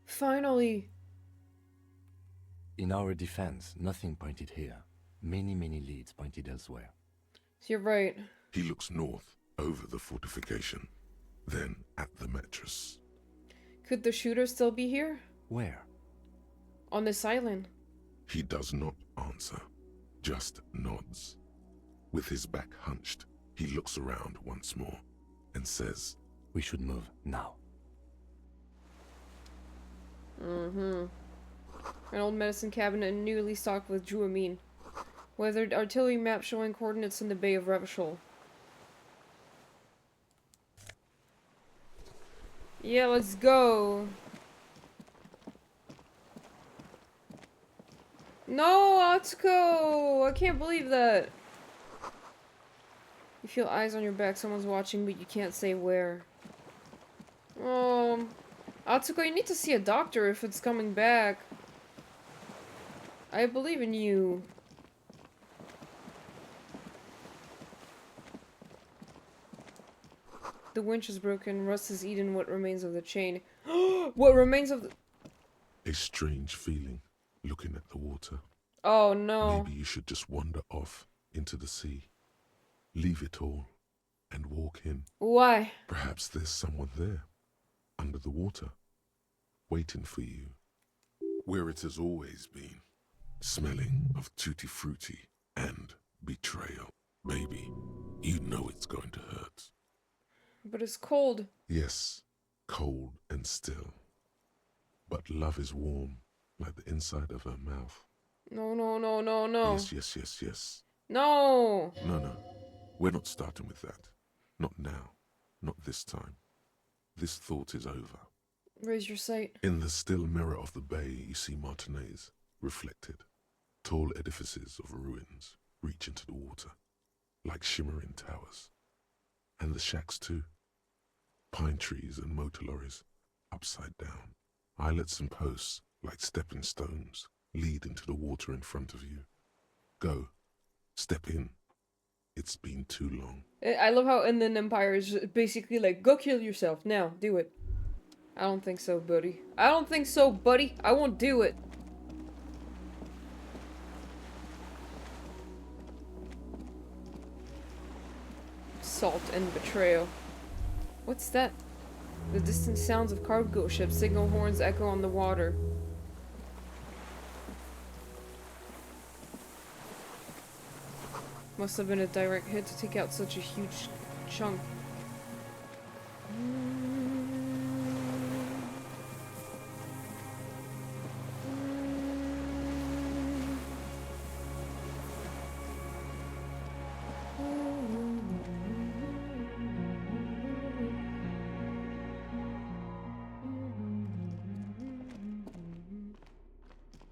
Finally! In our defense, nothing pointed here. Many leads pointed elsewhere. You're right. He looks north, over the fortification, then at the mattress. Could the shooter still be here? Where? On this island. He does not answer, just nods. With his back hunched, he looks around once more and says, "We should move now." An old medicine cabinet newly stocked with druamine. Weathered artillery map showing coordinates in the Bay of Revachol. Yeah, let's go. No, Atsuko! I can't believe that. You feel eyes on your back, someone's watching, but you can't say where. Atsuko, you need to see a doctor if it's coming back. I believe in you. The winch is broken. Rust has eaten what remains of the chain. What remains of the... a strange feeling, looking at the water. Oh no. Maybe you should just wander off into the sea. Leave it all and walk in. Why? Perhaps there's someone there, under the water, waiting for you. Where it has always been, smelling of tutti frutti and betrayal. Maybe you know it's going to hurt. But it's cold. Yes, cold and still. But love is warm, like the inside of her mouth. No, no, no, no, no. Yes. No! No. We're not starting with that. Not now. Not this time. this thought is over. Raise your sight. In the still mirror of the bay, you see Martinez, reflected. Tall edifices of ruins reach into the water, like shimmering towers. And the shacks too. Pine trees and motor lorries, upside down. Islets and posts, like stepping stones, lead into the water in front of you. Go. Step in. It's been too long. I love how Inland Empire is basically like, go kill yourself. Now, do it. I don't think so, buddy. I don't think so, buddy. I won't do it. Salt and betrayal. What's that? The distant sounds of cargo ships, signal horns echo on the water. Must have been a direct hit to take out such a huge chunk.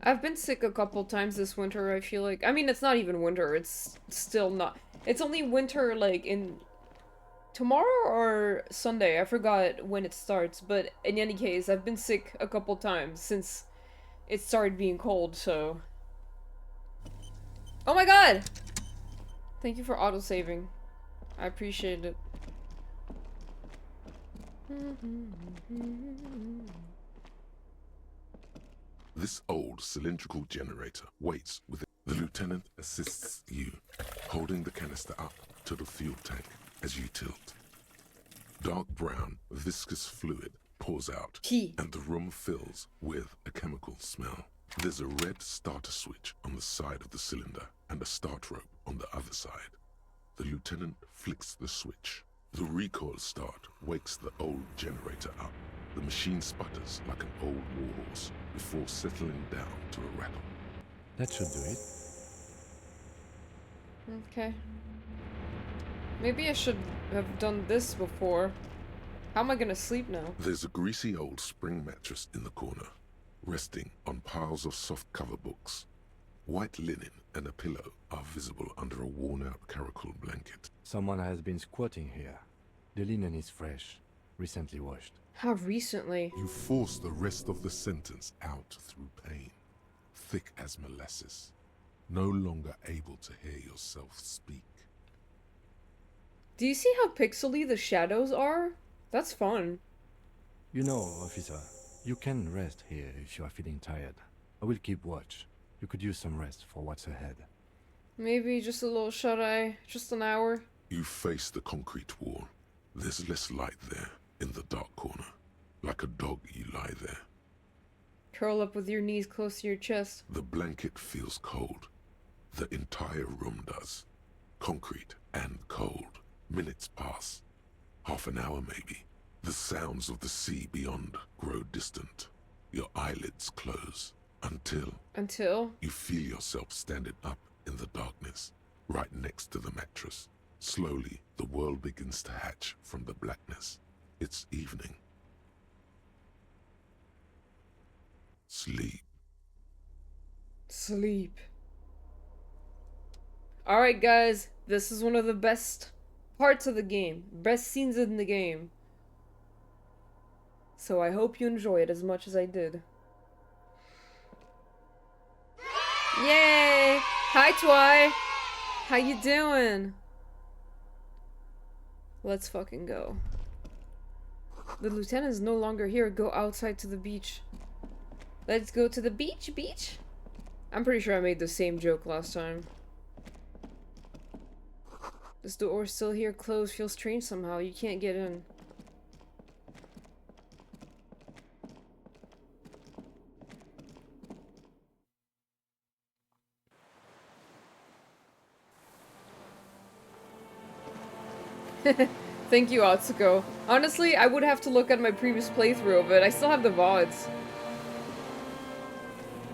I've been sick a couple times this winter, I feel like. I mean, it's not even winter, it's still not. It's only winter, like, in tomorrow or Sunday. I forgot when it starts, but in any case, I've been sick a couple times since it started being cold, so... Oh my god! Thank you for autosaving. I appreciate it. This old cylindrical generator waits within. The lieutenant assists you, holding the canister up to the fuel tank as you tilt. Dark brown, viscous fluid pours out, and the room fills with a chemical smell. There's a red starter switch on the side of the cylinder and a start rope on the other side. The lieutenant flicks the switch. The recoil start wakes the old generator up. The machine sputters like an old warhorse before settling down to a rattle. That should do it. Okay. Maybe I should have done this before. How am I gonna sleep now? There's a greasy old spring mattress in the corner, resting on piles of soft-cover books. White linen and a pillow are visible under a worn-out caracal blanket. Someone has been squatting here. The linen is fresh, recently washed. How recently? You force the rest of the sentence out through pain, thick as molasses, no longer able to hear yourself speak. Do you see how pixely the shadows are? That's fun. You know, officer, you can rest here if you are feeling tired. I will keep watch. You could use some rest for what's ahead. Maybe just a little shut-eye, just an hour. You face the concrete wall. There's less light there, in the dark corner. Like a dog, you lie there. Curl up with your knees close to your chest. The blanket feels cold. The entire room does. Concrete and cold. Minutes pass. Half an hour, maybe. The sounds of the sea beyond grow distant. Your eyelids close. Until you feel yourself standing up in the darkness, right next to the mattress. Slowly, the world begins to hatch from the blackness. It's evening. Sleep. Sleep. Alright guys, this is one of the best parts of the game. Best scenes in the game. So I hope you enjoy it as much as I did. Yay! Hi Twy! How you doing? Let's fucking go. The lieutenant is no longer here. Go outside to the beach. Let's go to the beach, beach? I'm pretty sure I made the same joke last time. This door is still here, closed. Feels strange somehow. You can't get in. Thank you, Atsuko. Honestly, I would have to look at my previous playthrough of it. I still have the VODs.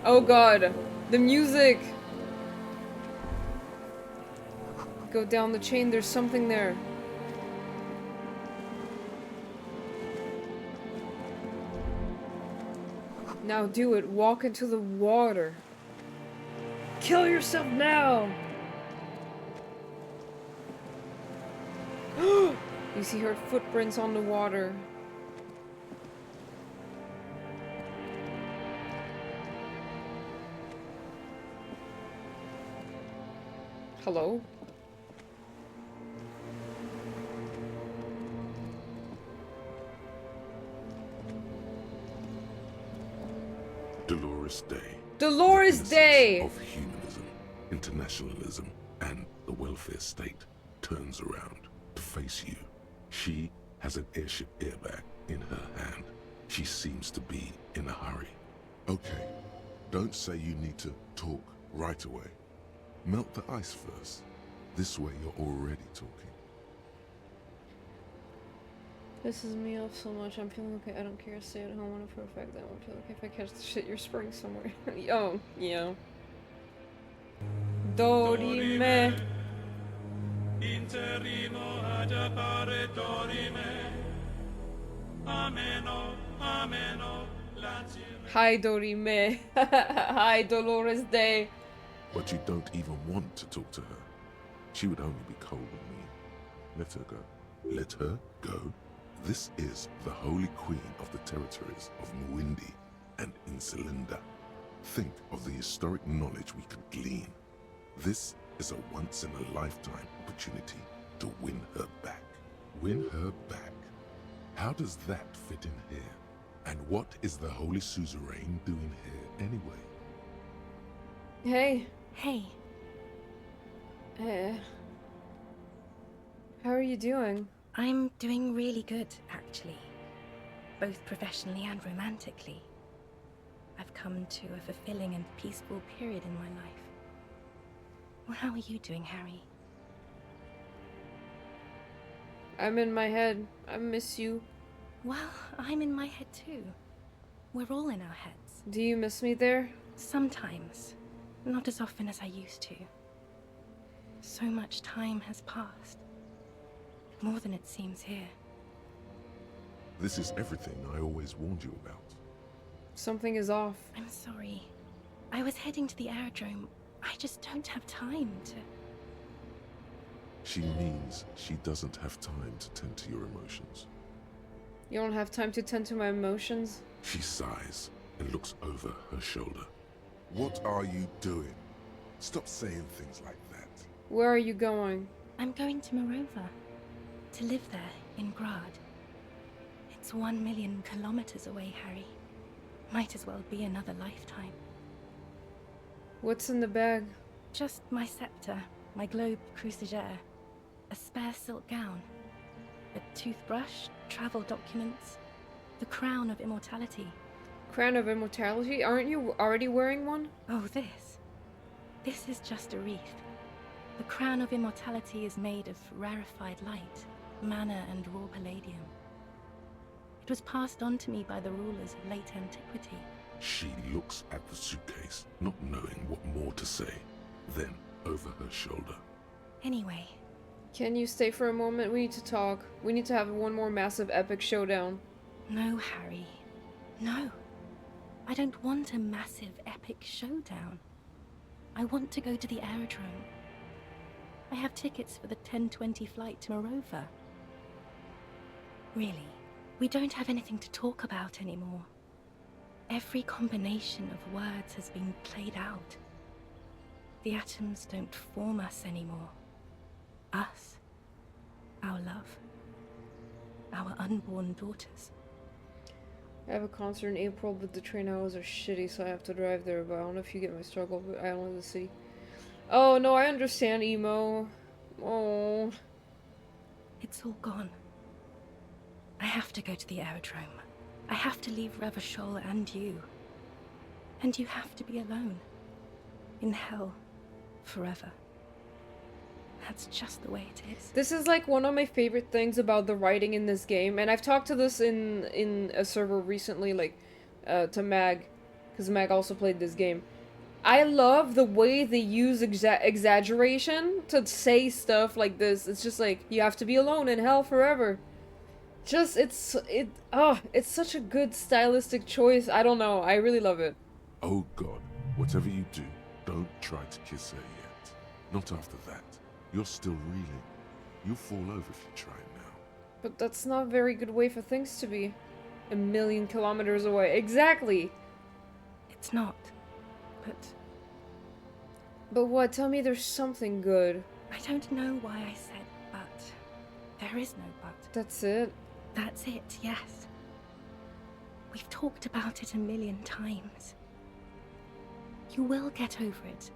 Oh god. The music! Go down the chain, there's something there. Now do it. Walk into the water. Kill yourself now! You see her footprints on the water. Hello? Dolores Day. Dolores the Day! innocence of humanism, internationalism, and the welfare state turns around to face you. She has an airship airbag in her hand. She seems to be in a hurry. Okay, don't say you need to talk right away. Melt the ice first. This way you're already talking. Pisses me off so much. I'm feeling okay. I don't care. Stay at home. I know for a fact that I won't feel okay if I catch the shit you're spraying somewhere. Oh, yeah. Dorime. Interrimo ad appare dorime. Ameno, ameno, Hi, Dorime. Hi, Dolores Day. But you don't even want to talk to her. She would only be cold and mean. Let her go. Let her go. This is the Holy Queen of the territories of Muindi and Insulinda. Think of the historic knowledge we could glean. This is a once-in-a-lifetime opportunity to win her back. Win her back? How does that fit in here? And what is the Holy Suzerain doing here anyway? Hey. Hey. How are you doing? I'm doing really good, actually. Both professionally and romantically. I've come to a fulfilling and peaceful period in my life. Well, how are you doing, Harry? I'm in my head. I miss you. Well, I'm in my head too. We're all in our heads. Do you miss me there? Sometimes. Not as often as I used to. So much time has passed. More than it seems here. This is everything I always warned you about. Something is off. I'm sorry. I was heading to the aerodrome. I just don't have time to... She means she doesn't have time to tend to your emotions. You don't have time to tend to my emotions? She sighs and looks over her shoulder. What are you doing? Stop saying things like that. Where are you going? I'm going to Morova. To live there, in Grad. It's 1 million kilometers away, Harry. Might as well be another lifetime. What's in the bag? Just my scepter, my globe cruciger, a spare silk gown, a toothbrush, travel documents, the crown of immortality. Crown of immortality? Aren't you already wearing one? Oh, this. This is just a wreath. The crown of immortality is made of rarefied light, mana and raw palladium. It was passed on to me by the rulers of late antiquity. She looks at the suitcase, not knowing what more to say. Then, over her shoulder. Anyway. Can you stay for a moment? We need to talk. We need to have one more massive epic showdown. No, Harry. No. I don't want a massive epic showdown. I want to go to the aerodrome. I have tickets for the 10:20 flight to Morova. Really, we don't have anything to talk about anymore. Every combination of words has been played out. The atoms don't form us anymore. Us. Our love. Our unborn daughters. I have a concert in April, but the train hours are shitty, so I have to drive there. But I don't know if you get my struggle, but I don't know the city. Oh, no, I understand, emo. Oh. It's all gone. I have to go to the aerodrome. I have to leave Revachol and you. And you have to be alone. In hell. Forever. That's just the way it is. This is like one of my favorite things about the writing in this game, and I've talked to this in a server recently, like, to Mag, because Mag also played this game. I love the way they use exaggeration to say stuff like this. It's just like, you have to be alone in hell forever. it's such a good stylistic choice. I don't know. I really love it. Oh God, whatever you do, don't try to kiss her yet. Not after that. You're still reeling. You'll fall over if you try now. But that's not a very good way for things to be. 1,000,000 kilometers away. Exactly. It's not. But what? Tell me there's something good. I don't know why I said but. There is no but. That's it? That's it, yes. We've talked about it 1,000,000 times. You will get over it.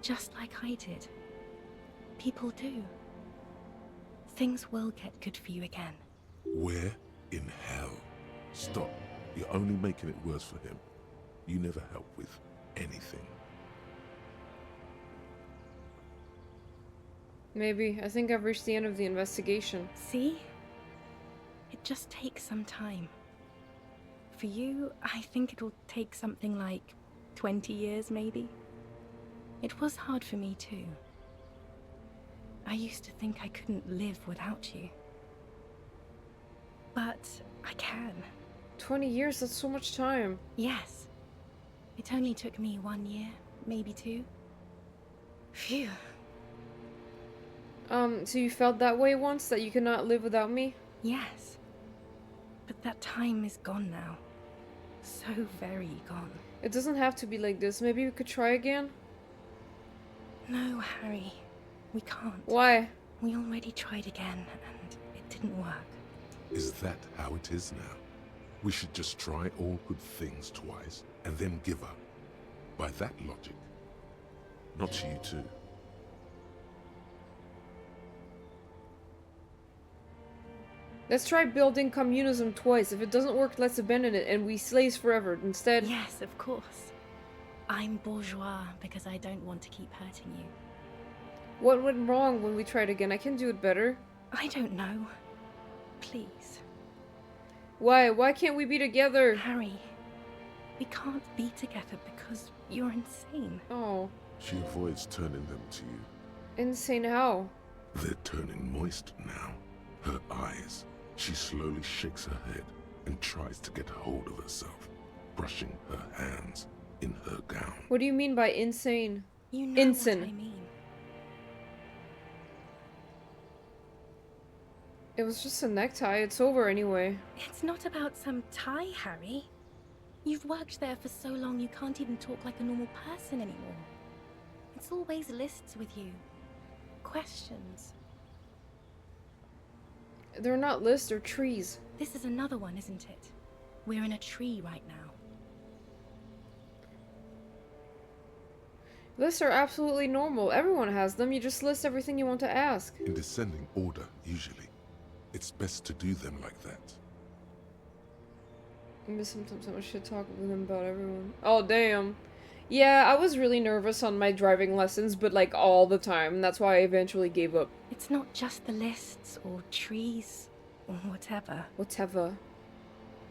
Just like I did. People do. Things will get good for you again. Where in hell? Stop. You're only making it worse for him. You never help with anything. Maybe. I think I've reached the end of the investigation. See? It just takes some time. For you, I think it'll take something like 20 years, maybe. It was hard for me too. I used to think I couldn't live without you. But I can. 20 years, that's so much time. Yes. It only took me 1 year, maybe 2. Phew. So you felt that way once, that you could not live without me? Yes. But that time is gone now. So very gone. It doesn't have to be like this. Maybe we could try again? No, Harry. We can't. Why? We already tried again, and it didn't work. Is that how it is now? We should just try all good things twice, and then give up. By that logic. Not you too. Let's try building communism twice. If it doesn't work, let's abandon it and we slaves forever instead. Yes, of course. I'm bourgeois because I don't want to keep hurting you. What went wrong when we tried again? I can do it better. I don't know. Please. Why? Why can't we be together? Harry, we can't be together because you're insane. Oh. She avoids turning them to you. Insane how? They're turning moist now. Her eyes. She slowly shakes her head and tries to get hold of herself, brushing her hands in her gown. What do you mean by insane? You know Ensign. what I mean. It was just a necktie. It's over anyway. It's not about some tie, Harry. You've worked there for so long you can't even talk like a normal person anymore. It's always lists with you. Questions. They're not lists, they're trees. This is another one, isn't it? We're in a tree right now. Lists are absolutely normal. Everyone has them. You just list everything you want to ask. In descending order, usually. It's best to do them like that. I miss sometimes how much shit talk with him about everyone. Oh, damn. Yeah, I was really nervous on my driving lessons, but like all the time. And that's why I eventually gave up. It's not just the lists or trees or whatever. Whatever.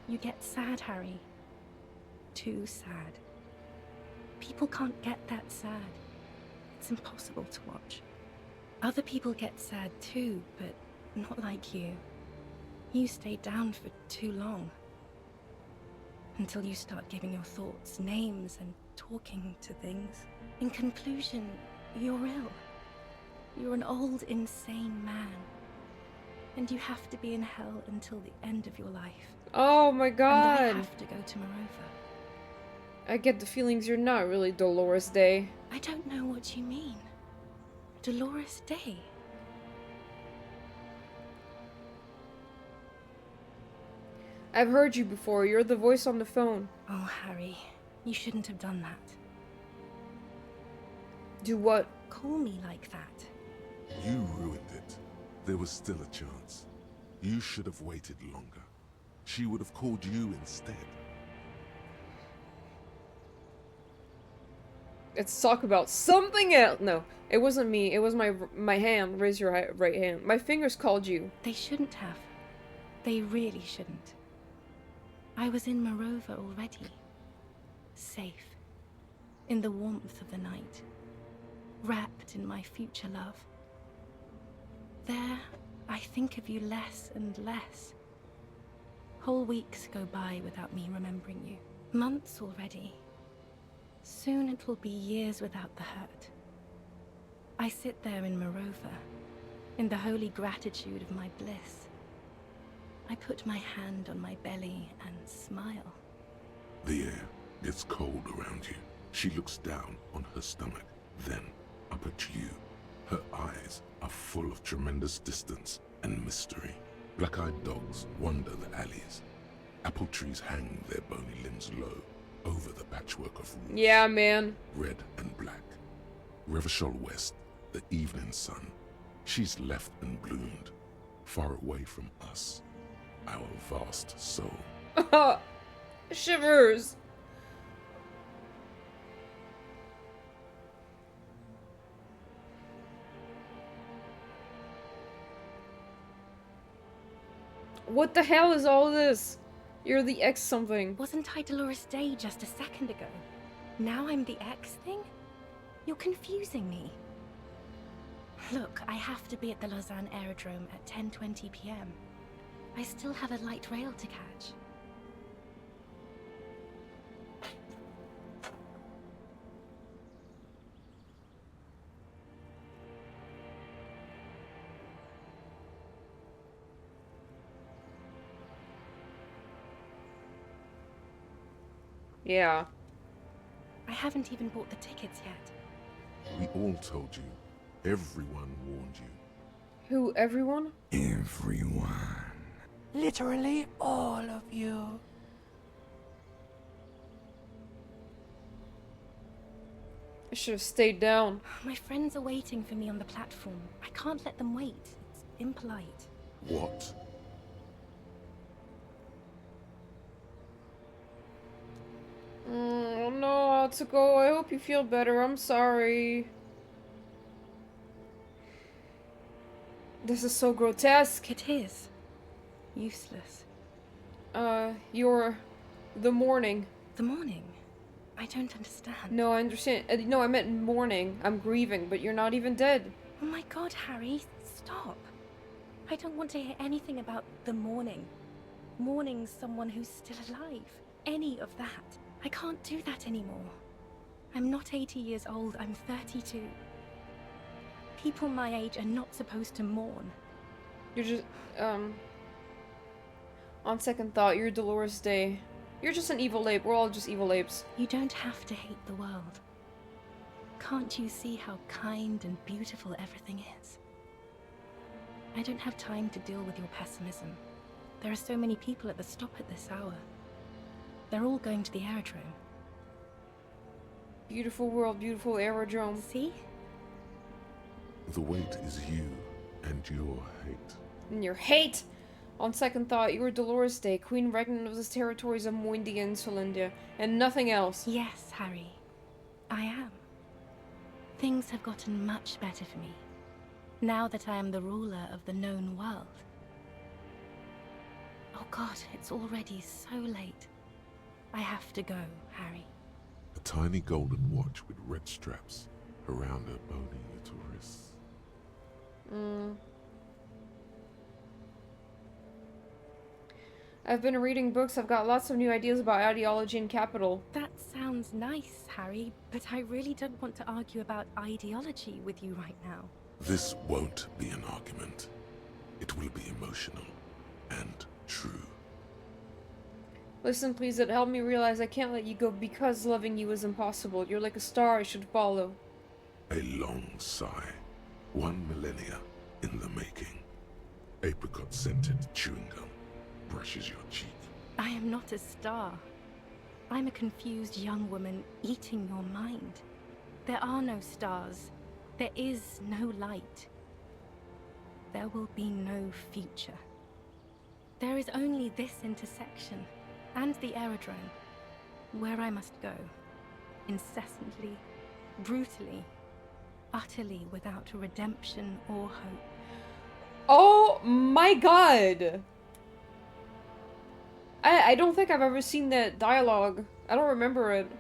You get sad, Harry. Too sad. People can't get that sad. It's impossible to watch. Other people get sad too, but not like you. You stay down for too long. Until you start giving your thoughts names and talking to things. In conclusion, you're ill. You're an old, insane man. And you have to be in hell until the end of your life. Oh my god! And I have to go to Morova. I get the feelings you're not really Dolores Day. I don't know what you mean. Dolores Day? I've heard you before. You're the voice on the phone. Oh, Harry. You shouldn't have done that. Do what? Call me like that. You ruined it. There was still a chance. You should have waited longer. She would have called you instead. Let's talk about something else. No, it wasn't me. It was my hand. Raise your right hand. My fingers called you. They shouldn't have. They really shouldn't. I was in Morova already. Safe. In the warmth of the night. Wrapped in my future love. There, I think of you less and less. Whole weeks go by without me remembering you. Months already. Soon it will be years without the hurt. I sit there in Morova, in the holy gratitude of my bliss. I put my hand on my belly and smile. The air gets cold around you. She looks down on her stomach, then up at you. Her eyes are full of tremendous distance and mystery. Black-eyed dogs wander the alleys. Apple trees hang their bony limbs low over the patchwork of roofs. Yeah, man. Red and black. Revachol West, the evening sun. She's left and bloomed, far away from us, our vast soul. Shivers. What the hell is all this? You're the X something. Wasn't I Dolores Day just a second ago? Now I'm the X thing? You're confusing me. Look, I have to be at the Lausanne Aerodrome at 10:20 p.m. I still have a light rail to catch. Yeah. I haven't even bought the tickets yet. We all told you. Everyone warned you. Who, everyone? Everyone. Literally all of you. I should have stayed down. My friends are waiting for me on the platform. I can't let them wait. It's impolite. What? I don't know how to go. I hope you feel better. I'm sorry. This is so grotesque. It is. Useless. The morning. The morning? I don't understand. No, I understand. No, I meant mourning. I'm grieving, but you're not even dead. Oh my god, Harry, stop. I don't want to hear anything about the mourning. Mourning someone who's still alive. Any of that. I can't do that anymore. I'm not 80 years old, I'm 32. People my age are not supposed to mourn. You're just, on second thought, you're Dolores Day. You're just an evil ape. We're all just evil apes. You don't have to hate the world. Can't you see how kind and beautiful everything is? I don't have time to deal with your pessimism. There are so many people at the stop at this hour. They're all going to the aerodrome. Beautiful world, beautiful aerodrome. See? The weight is you and your hate. And your hate! On second thought, you were Dolores Day, Queen Regnant of the territories of Moindia and Solindia, and nothing else. Yes, Harry. I am. Things have gotten much better for me, now that I am the ruler of the known world. Oh god, it's already so late. I have to go, Harry. A tiny golden watch with red straps around her bony little wrists. I've been reading books. I've got lots of new ideas about ideology and capital. That sounds nice, Harry, but I really don't want to argue about ideology with you right now. This won't be an argument. It will be emotional and true. Listen, please, it helped me realize I can't let you go because loving you is impossible. You're like a star I should follow. A long sigh. 1 millennia in the making. Apricot-scented chewing gum brushes your cheek. I am not a star. I'm a confused young woman eating your mind. There are no stars. There is no light. There will be no future. There is only this intersection, and the aerodrome, where I must go. Incessantly, brutally, utterly without redemption or hope. Oh my god! I don't think I've ever seen that dialogue. I don't remember it.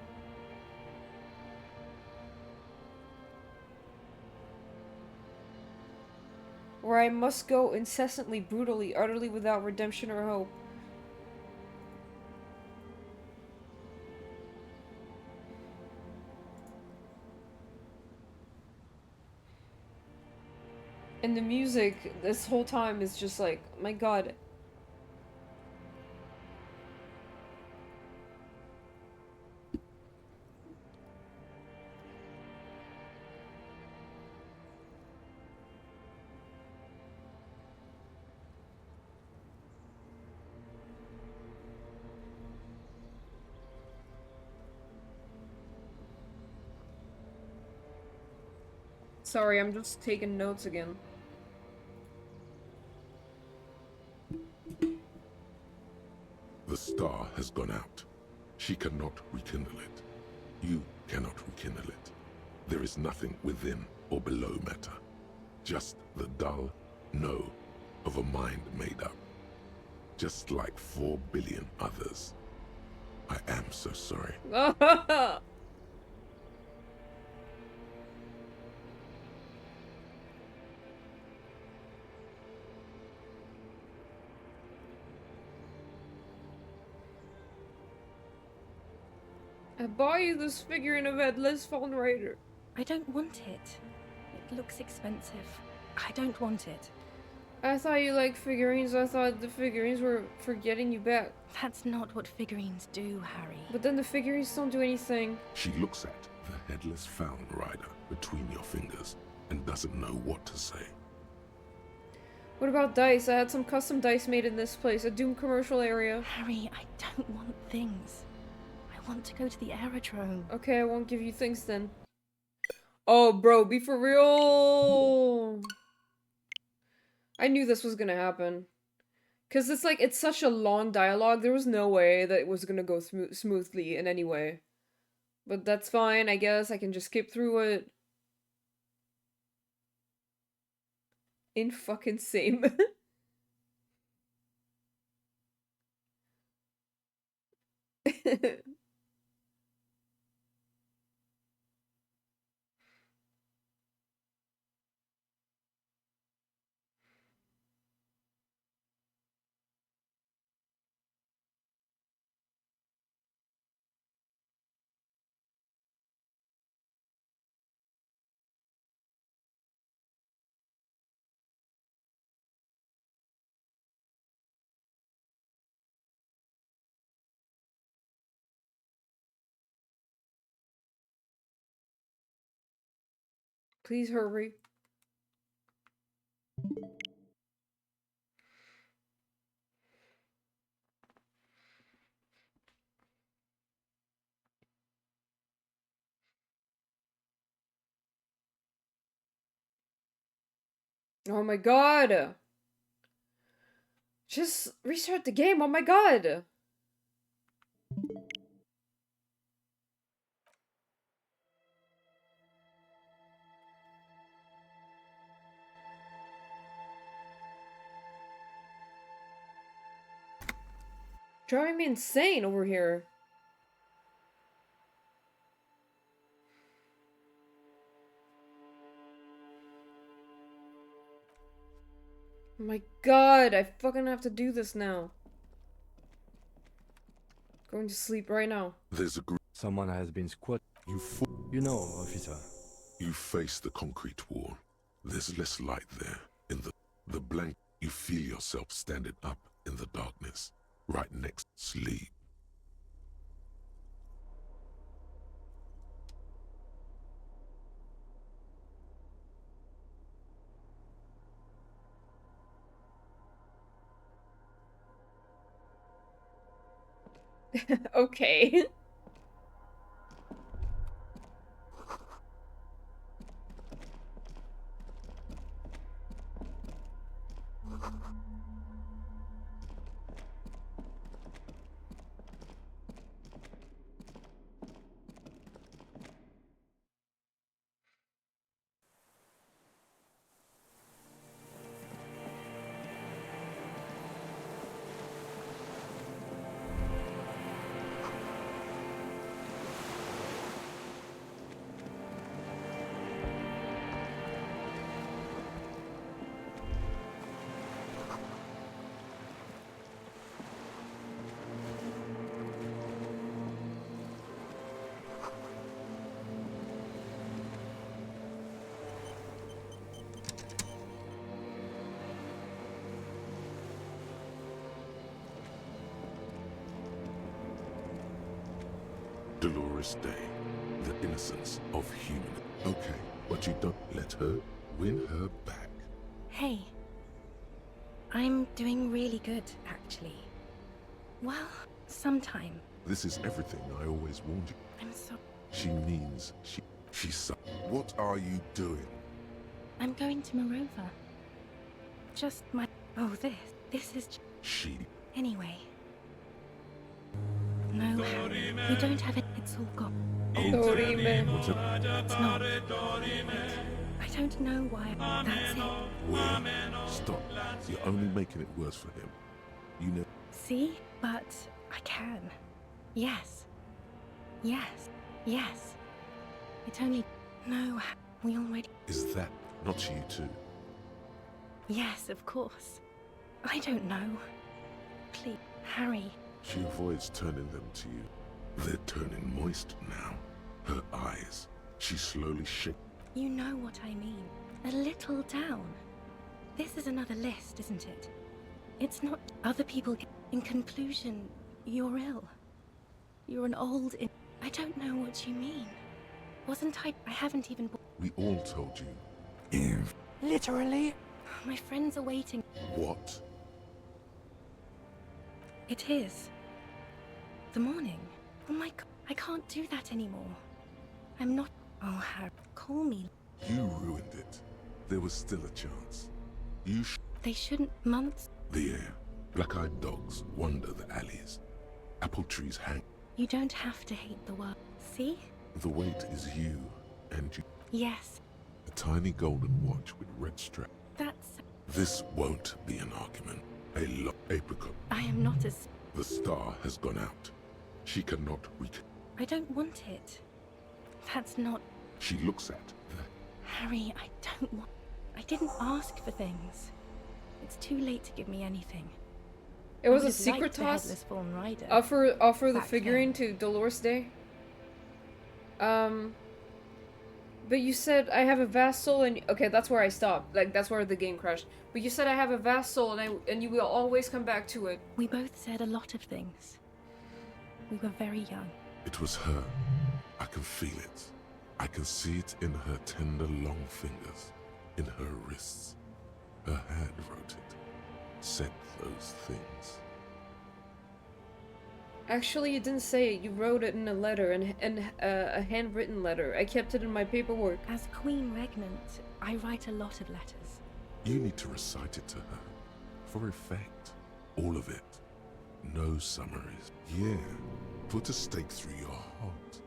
Where I must go incessantly, brutally, utterly without redemption or hope. And the music this whole time is just like, my god. Sorry, I'm just taking notes again. The star has gone out. She cannot rekindle it. You cannot rekindle it. There is nothing within or below matter. Just the dull no of a mind made up. Just like 4 billion others. I am so sorry. I bought you this figurine of Headless Fallen Rider. I don't want it. It looks expensive. I don't want it. I thought you liked figurines. I thought the figurines were for getting you back. That's not what figurines do, Harry. But then the figurines don't do anything. She looks at the Headless Fallen Rider between your fingers and doesn't know what to say. What about dice? I had some custom dice made in this place, a Doom commercial area. Harry, I don't want things. I want to go to the aerodrome. Okay, I won't give you things then. Oh, bro, be for real. I knew this was gonna happen. Because it's like, it's such a long dialogue, there was no way that it was gonna go smoothly in any way. But that's fine, I guess. I can just skip through it. In fucking same. Please hurry. Oh my god! Just restart the game, oh my god! Driving me insane over here. Oh my god, I fucking have to do this now. Going to sleep right now. There's a group. Someone has been squat. You know, officer. You face the concrete wall. There's less light there. In the blank, you feel yourself standing up in the darkness. Right next, sleep. Okay. Dolores Day, the innocence of human. Okay, but you don't let her win her back. Hey. I'm doing really good, actually. Well, sometime. This is everything I always warned you. I'm so... She means she's. What are you doing? I'm going to Morova. Just my... Oh, this is... She... Anyway. No, Harry, we don't have it. It's all gone. Dorime. It's not. I don't know why. That's it. Where? Stop. You're only making it worse for him. You know... See? But I can. Yes. Yes. Yes. It only... No, we already... Is that not you too? Yes, of course. I don't know. Please, Harry. She avoids turning them to you. They're turning moist now. Her eyes. She slowly shakes. You know what I mean. A little down. This is another list, isn't it? It's not other people. In conclusion, you're ill. You're an old... I don't know what you mean. Wasn't I... I haven't even... We all told you. If literally... My friends are waiting. What? It is. The morning. Oh my god. I can't do that anymore. I'm not... Oh, Harry. Call me. You ruined it. There was still a chance. They shouldn't... Months... The air. Black-eyed dogs wander the alleys. Apple trees hang. You don't have to hate the world. See? The weight is you, and you... Yes. A tiny golden watch with red strap. That's... This won't be an argument. Apricot. I am not as... The star has gone out. She cannot reach... I don't want it. That's not... She looks at the... Harry, I don't want... I didn't ask for things. It's too late to give me anything. It was I a would secret like the toss? Headless Fallen Rider. Offer the Back figurine to Dolores Day? But you said I have a vast soul and... Okay, that's where I stopped. Like, that's where the game crashed. But you said I have a vast soul and you will always come back to it. We both said a lot of things. We were very young. It was her. I can feel it. I can see it in her tender, long fingers. In her wrists. Her hand wrote it. Said those things. Actually, you didn't say it. You wrote it in a letter, a handwritten letter. I kept it in my paperwork. As Queen Regnant, I write a lot of letters. You need to recite it to her. For effect. All of it. No summaries. Yeah. Put a stake through your heart.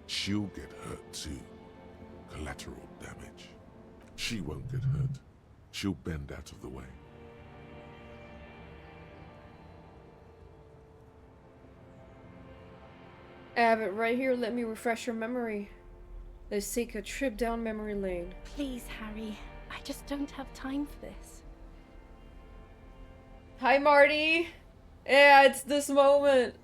She'll get hurt too. Collateral damage. She won't get hurt. She'll bend out of the way. I have it right here. Let me refresh your memory. Let's take a trip down memory lane. Please, Harry. I just don't have time for this. Hi, Marty! Yeah, it's this moment.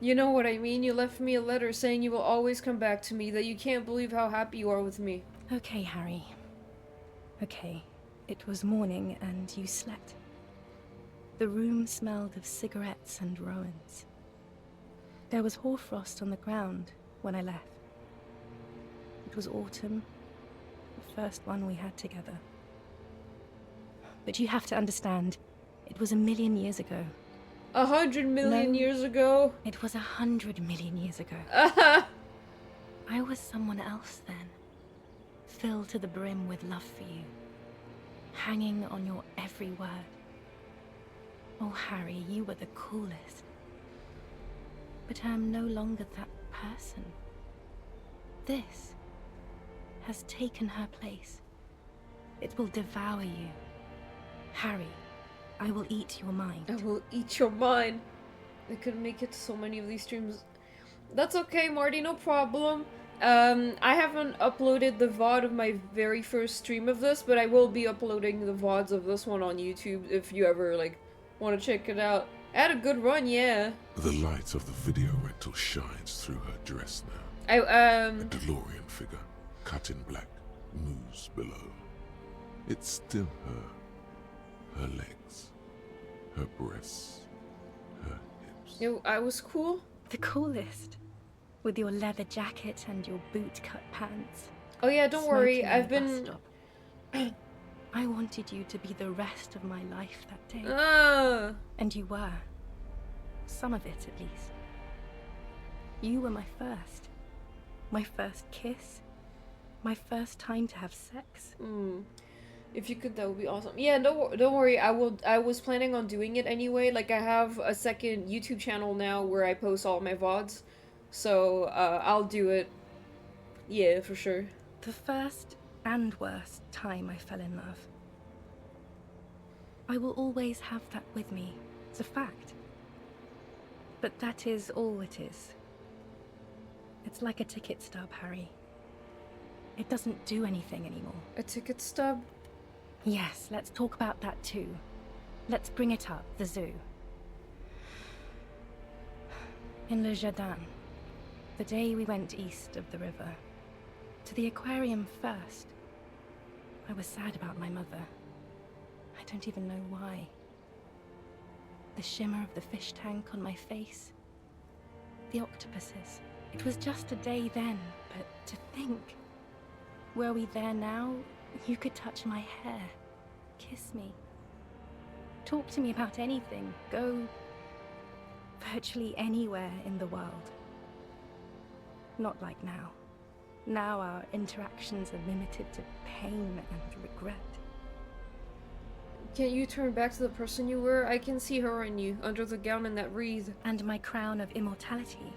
You know what I mean. You left me a letter saying you will always come back to me, that you can't believe how happy you are with me. Okay, Harry. Okay. It was morning and you slept. The room smelled of cigarettes and Rowans. There was hoarfrost on the ground when I left. It was autumn, the first one we had together. But you have to understand, it was 1,000,000 years ago. 100 million No. years ago? It was 100 million years ago. I was someone else then, filled to the brim with love for you, hanging on your every word. Oh, Harry, you were the coolest. But I am no longer that person. This has taken her place. It will devour you. Harry, I will eat your mind. I will eat your mind. I couldn't make it to so many of these streams. That's okay, Marty, no problem. I haven't uploaded the VOD of my very first stream of this, but I will be uploading the VODs of this one on YouTube if you ever, like, want to check it out. I had a good run, yeah. The light of the video rental shines through her dress now. A DeLorean figure, cut in black, moves below. It's still her. Her legs, her breasts, her hips. You know, I was cool. The coolest. With your leather jacket and your boot-cut pants. Oh yeah, don't worry, Smoking on I've the bus been... stop. I wanted you to be the rest of my life that day. And you were. Some of it, at least. You were my first. My first kiss. My first time to have sex. If you could, that would be awesome. Yeah, don't worry. I was planning on doing it anyway. Like, I have a second YouTube channel now where I post all my VODs. So, I'll do it. Yeah, for sure. The first and worst time I fell in love. I will always have that with me. It's a fact. But that is all it is. It's like a ticket stub, Harry. It doesn't do anything anymore. A ticket stub? Yes, let's talk about that too. Let's bring it up, the zoo. In Le Jardin, the day we went east of the river. To the aquarium first. I was sad about my mother. I don't even know why. The shimmer of the fish tank on my face. The octopuses. It was just a day then, but to think. Were we there now? You could touch my hair. Kiss me. Talk to me about anything. Go virtually anywhere in the world. Not like now. Now our interactions are limited to pain and regret. Can't you turn back to the person you were? I can see her in you, under the gown and that wreath. And my crown of immortality?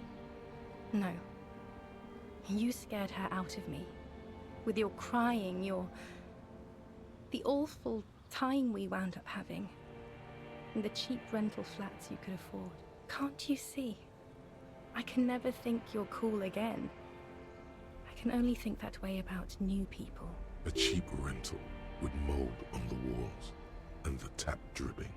No. You scared her out of me. With your crying, the awful time we wound up having. And the cheap rental flats you could afford. Can't you see? I can never think you're cool again. I can only think that way about new people. A cheap rental with mold on the walls and the tap dripping.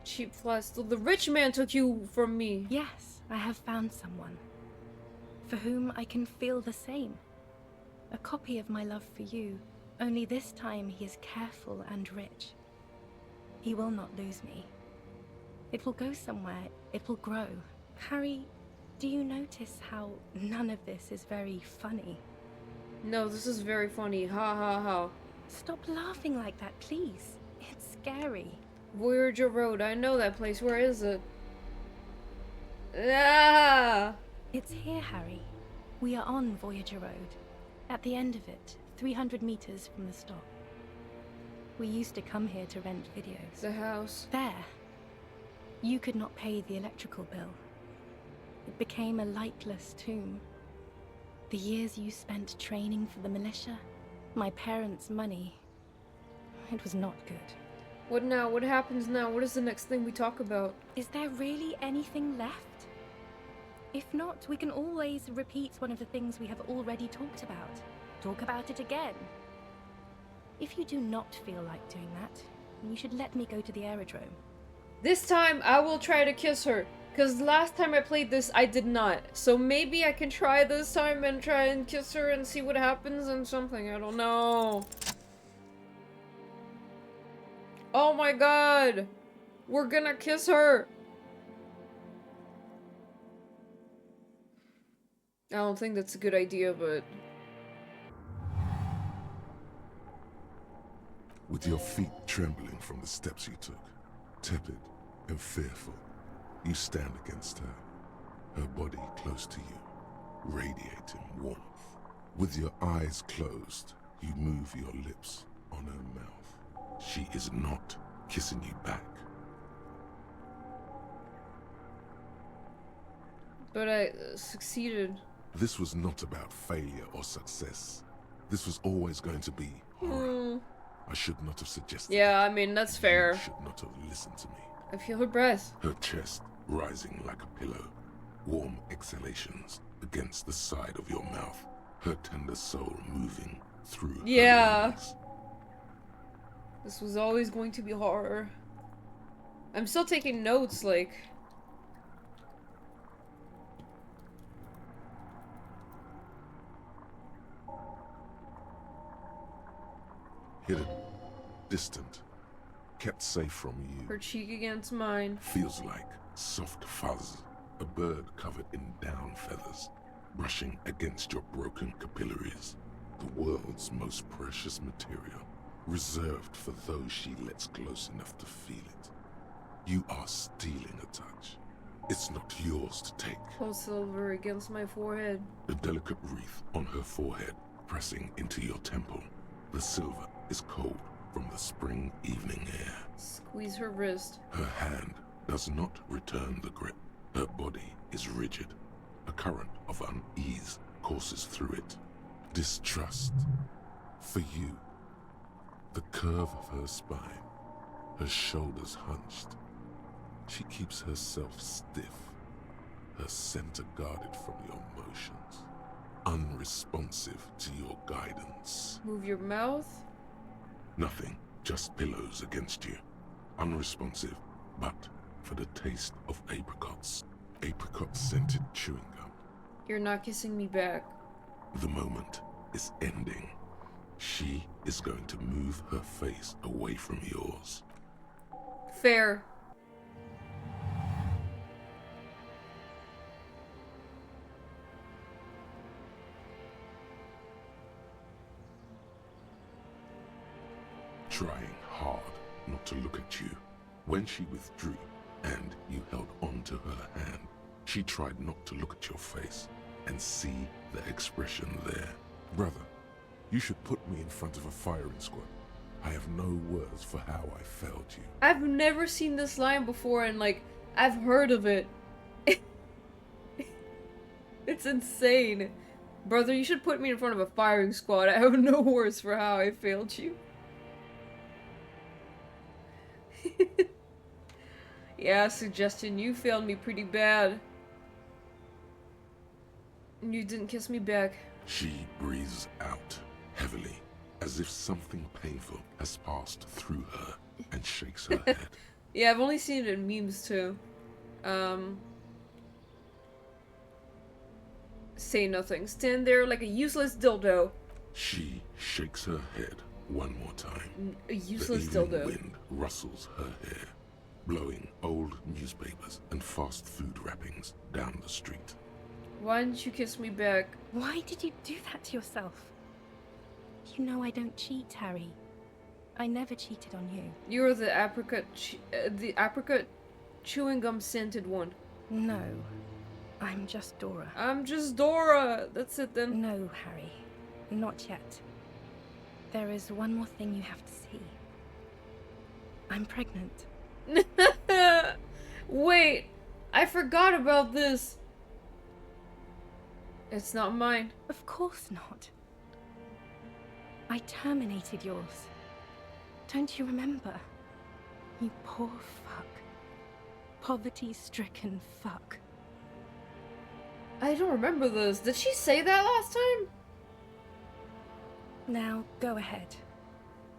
Cheap flats. The rich man took you from me. Yes, I have found someone. For whom I can feel the same. A copy of my love for you. Only this time he is careful and rich. He will not lose me. It will go somewhere. It will grow. Harry, do you notice how none of this is very funny? No, this is very funny. Ha ha ha. Stop laughing like that, please. It's scary. Voyager Road. I know that place. Where is it? Ah! It's here, Harry. We are on Voyager Road. At the end of it, 300 meters from the stop. We used to come here to rent videos. The house. There. You could not pay the electrical bill. It became a lightless tomb. The years you spent training for the militia, my parents' money, it was not good. What now? What happens now? What is the next thing we talk about? Is there really anything left? If not, we can always repeat one of the things we have already talked about. Talk about it again. If you do not feel like doing that, you should let me go to the aerodrome. This time, I will try to kiss her. Because last time I played this, I did not. So maybe I can try this time and try and kiss her and see what happens and something. I don't know. Oh my god! We're gonna kiss her! I don't think that's a good idea, but... With your feet trembling from the steps you took, tepid and fearful, you stand against her, her body close to you, radiating warmth. With your eyes closed, you move your lips on her mouth. She is not kissing you back. But I succeeded. This was not about failure or success. This was always going to be horror. I should not have suggested Yeah, I mean, that's fair. You should not have listened to me. I feel her breath. Her chest rising like a pillow. Warm exhalations against the side of your mouth. Her tender soul moving through her lungs. This was always going to be horror. I'm still taking notes, like... Hidden, distant, kept safe from you. Her cheek against mine. Feels like soft fuzz, a bird covered in down feathers. brushing against your broken capillaries. The world's most precious material, reserved for those she lets close enough to feel it. You are stealing a touch. It's not yours to take. Cold silver against my forehead. The delicate wreath on her forehead pressing into your temple. The silver is cold from the spring evening air. Squeeze her wrist. Her hand does not return the grip. Her body is rigid. A current of unease courses through it. Distrust. For you. The curve of her spine. Her shoulders hunched. She keeps herself stiff. Her center guarded from your motions. Unresponsive to your guidance. Move your mouth. Nothing, just pillows against you. Unresponsive, but for the taste of apricots. Apricot-scented chewing gum. You're not kissing me back. The moment is ending. She is going to move her face away from yours. Fair. Trying hard not to look at you. When she withdrew and you held on to her hand, she tried not to look at your face and see the expression there. Brother, you should put me in front of a firing squad. I have no words for how I failed you. I've never seen this line before, and like, I've heard of it. It's insane. Brother, you should put me in front of a firing squad. I have no words for how I failed you. Yeah, suggestion, you failed me pretty bad. You didn't kiss me back. She breathes out heavily, as if something painful has passed through her, and shakes her head. Yeah, I've only seen it in memes too. Say nothing. Stand there like a useless dildo. She shakes her head one more time. A useless the evening dildo. wind rustles her hair, blowing old newspapers and fast food wrappings down the street. Why didn't you kiss me back? Why did you do that to yourself? You know I don't cheat, Harry. I never cheated on you. You're the apricot chewing gum scented one. No, I'm just Dora. I'm just Dora. That's it then. No, Harry, not yet. There is one more thing you have to see. I'm pregnant. Wait, I forgot about this. It's not mine. Of course not. I terminated yours. Don't you remember? You poor fuck. Poverty-stricken fuck. I don't remember this. Did she say that last time? Now, go ahead.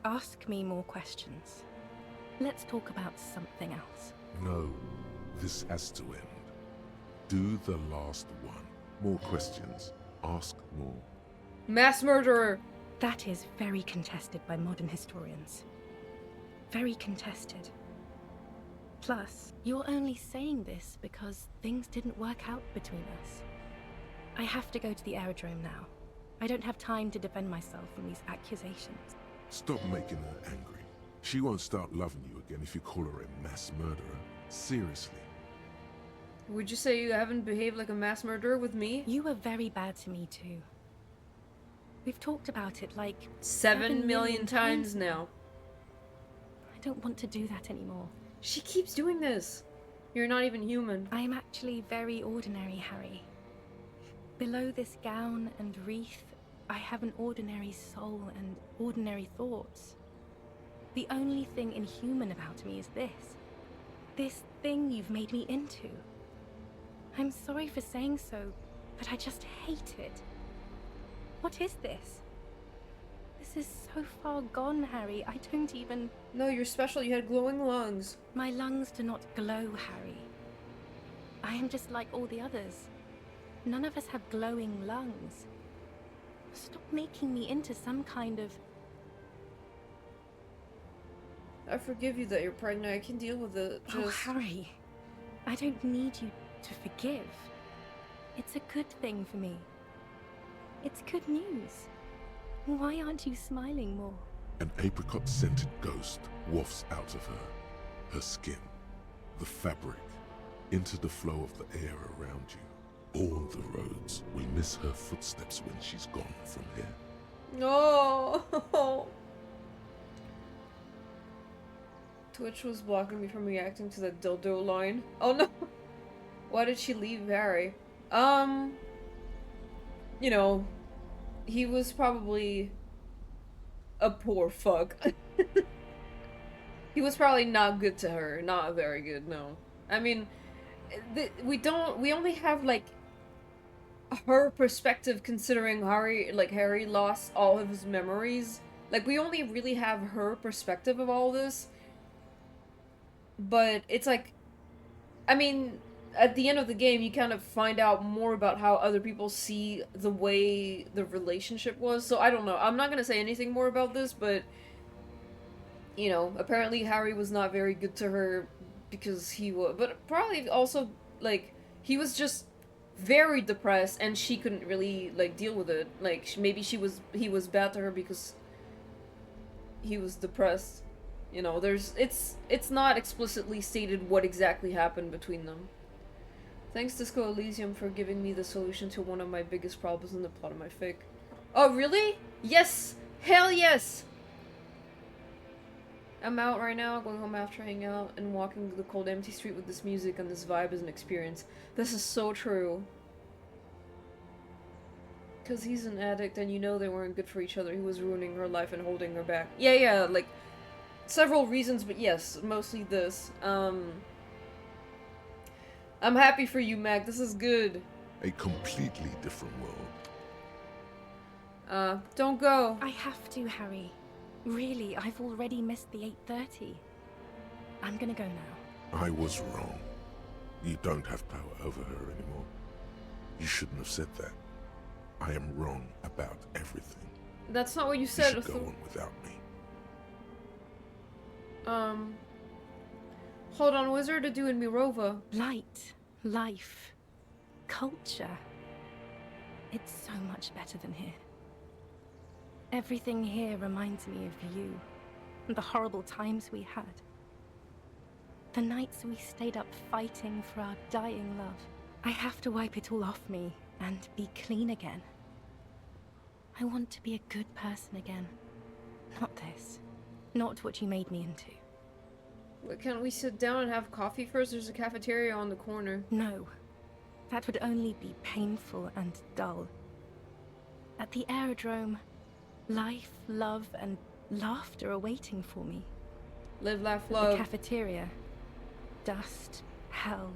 Ask me more questions. Let's talk about something else. No, this has to end. Do the last one. More questions. Ask more. Mass murderer. That is very contested by modern historians. Very contested. Plus, you're only saying this because things didn't work out between us. I have to go to the aerodrome now. I don't have time to defend myself from these accusations. Stop making her angry. She won't start loving you again if you call her a mass murderer. Seriously. Would you say you haven't behaved like a mass murderer with me? You were very bad to me too. We've talked about it like 7 million times now. I don't want to do that anymore. She keeps doing this. You're not even human. I am actually very ordinary, Harry. Below this gown and wreath, I have an ordinary soul and ordinary thoughts. The only thing inhuman about me is this. This thing you've made me into. I'm sorry for saying so, but I just hate it. What is this? This is so far gone, Harry. I don't even... No, you're special. You had glowing lungs. My lungs do not glow, Harry. I am just like all the others. None of us have glowing lungs. Stop making me into some kind of... I forgive you that you're pregnant. I can deal with it. Oh, Harry. I don't need you to forgive. It's a good thing for me. It's good news. Why aren't you smiling more? An apricot-scented ghost wafts out of her. Her skin, the fabric, into the flow of the air around you. All the roads will miss her footsteps when she's gone from here. No. Twitch was blocking me from reacting to that dildo line. Oh no. Why did she leave Harry? You know, he was probably a poor fuck. He was probably not good to her. Not very good, no. I mean, we only have, like, her perspective considering Harry lost all of his memories. Like, we only really have her perspective of all this. But it's like, I mean, at the end of the game, you kind of find out more about how other people see the way the relationship was. So I don't know. I'm not gonna say anything more about this, but, you know, apparently Harry was not very good to her because he was, but probably also, like, he was just very depressed and she couldn't really, like, deal with it. Like, maybe he was bad to her because he was depressed. You know, it's not explicitly stated what exactly happened between them. Thanks, Disco Elysium, for giving me the solution to one of my biggest problems in the plot of my fic. Oh, really? Yes! Hell yes! I'm out right now, going home after hanging out and walking the cold empty street with this music and this vibe as an experience. This is so true. Because he's an addict and you know they weren't good for each other. He was ruining her life and holding her back. Yeah, like, several reasons, but yes, mostly this. I'm happy for you, Mac. This is good. A completely different world. Don't go. I have to, Harry. Really, I've already missed the 8:30. I'm gonna go now. I was wrong. You don't have power over her anymore. You shouldn't have said that. I am wrong about everything. That's not what you said. You should go on without me. Hold on, what is there to do in Mirova? Light, life, culture. It's so much better than here. Everything here reminds me of you, and the horrible times we had. The nights we stayed up fighting for our dying love. I have to wipe it all off me and be clean again. I want to be a good person again. Not this. Not what you made me into. Can't we sit down and have coffee first? There's a cafeteria on the corner. No. That would only be painful and dull. At the aerodrome, life, love, and laughter are waiting for me. Live, laugh, love. The cafeteria, dust, hell,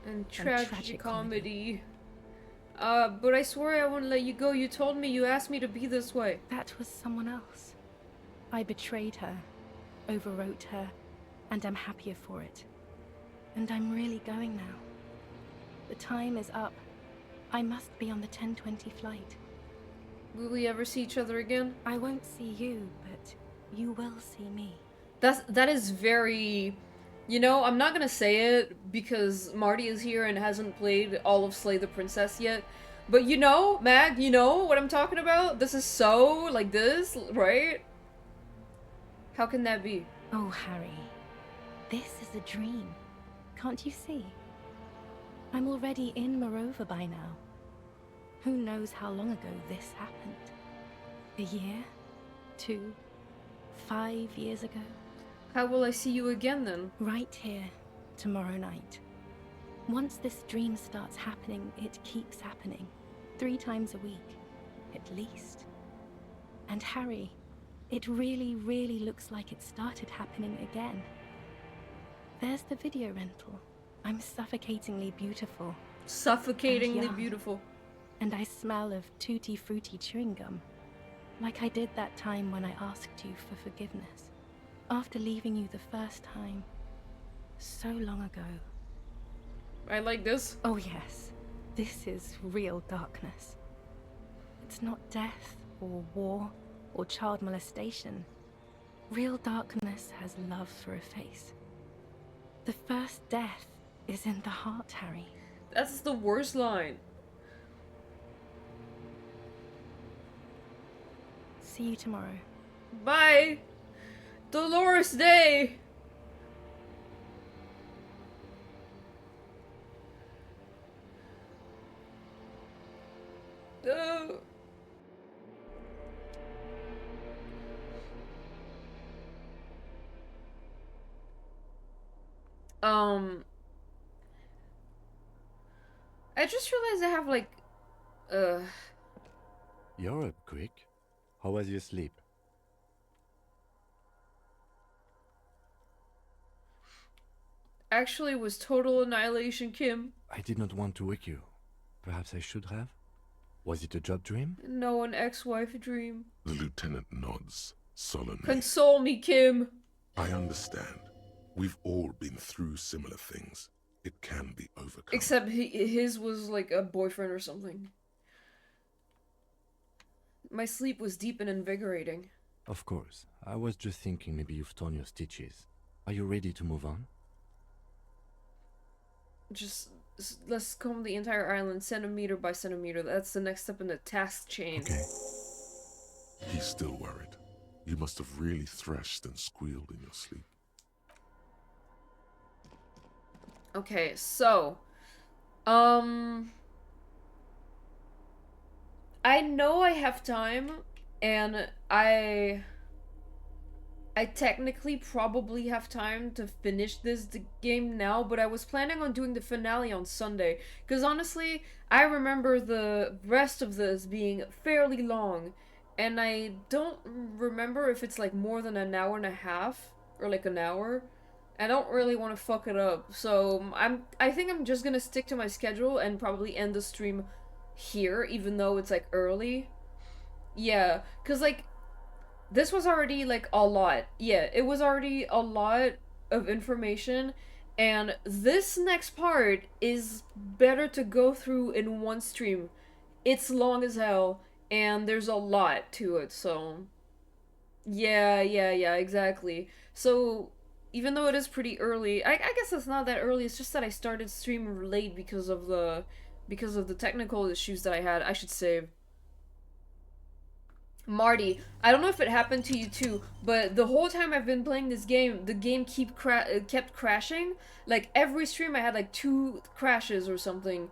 and tragic comedy. But I swear I wouldn't let you go. You told me, you asked me to be this way. That was someone else. I betrayed her, overwrote her, and I'm happier for it. And I'm really going now. The time is up. I must be on the 10:20 flight. Will we ever see each other again? I won't see you, but you will see me. That is very... You know, I'm not gonna say it because Marty is here and hasn't played all of Slay the Princess yet. But you know, Mag, you know what I'm talking about? This is so like this, right? How can that be? Oh, Harry. This is a dream. Can't you see? I'm already in Mirova by now. Who knows how long ago this happened? A year? 2? 5 years ago? How will I see you again then? Right here, tomorrow night. Once this dream starts happening, it keeps happening. 3 times a week, at least. And Harry, it really, really looks like it started happening again. There's the video rental. I'm suffocatingly beautiful. Suffocatingly beautiful. And I smell of tutti frutti chewing gum. Like I did that time when I asked you for forgiveness. After leaving you the first time. So long ago. I like this. Oh yes. This is real darkness. It's not death, or war, or child molestation. Real darkness has love for a face. The first death is in the heart, Harry. That's the worst line. See you tomorrow. Bye! Dolores Day! Uh. I just realized I have like, You're up quick. How was your sleep? actually was total annihilation, Kim. I did not want to wake you. Perhaps I should have? Was it a job dream? No, an ex-wife dream. The lieutenant nods solemnly. Console me, Kim. I understand. We've all been through similar things. It can be overcome. Except his was like a boyfriend or something. My sleep was deep and invigorating. Of course. I was just thinking maybe you've torn your stitches. Are you ready to move on? Just let's comb the entire island centimeter by centimeter. That's the next step in the task chain. Okay. He's still worried. You must have really threshed and squealed in your sleep. Okay, so I know I have time, and I technically probably have time to finish this game now, but I was planning on doing the finale on Sunday, because honestly, I remember the rest of this being fairly long, and I don't remember if it's like more than an hour and a half, or like an hour. I don't really want to fuck it up, so I think I'm just gonna stick to my schedule and probably end the stream here, even though it's like early. Yeah, because like this was already like a lot. Yeah, it was already a lot of information, and this next part is better to go through in one stream. It's long as hell, and there's a lot to it, so yeah, exactly. So even though it is pretty early, I guess it's not that early, it's just that I started streaming late because of the technical issues that I had. I should save. Marty, I don't know if it happened to you too, but the whole time I've been playing this game, the game kept crashing. Like every stream I had like 2 crashes or something.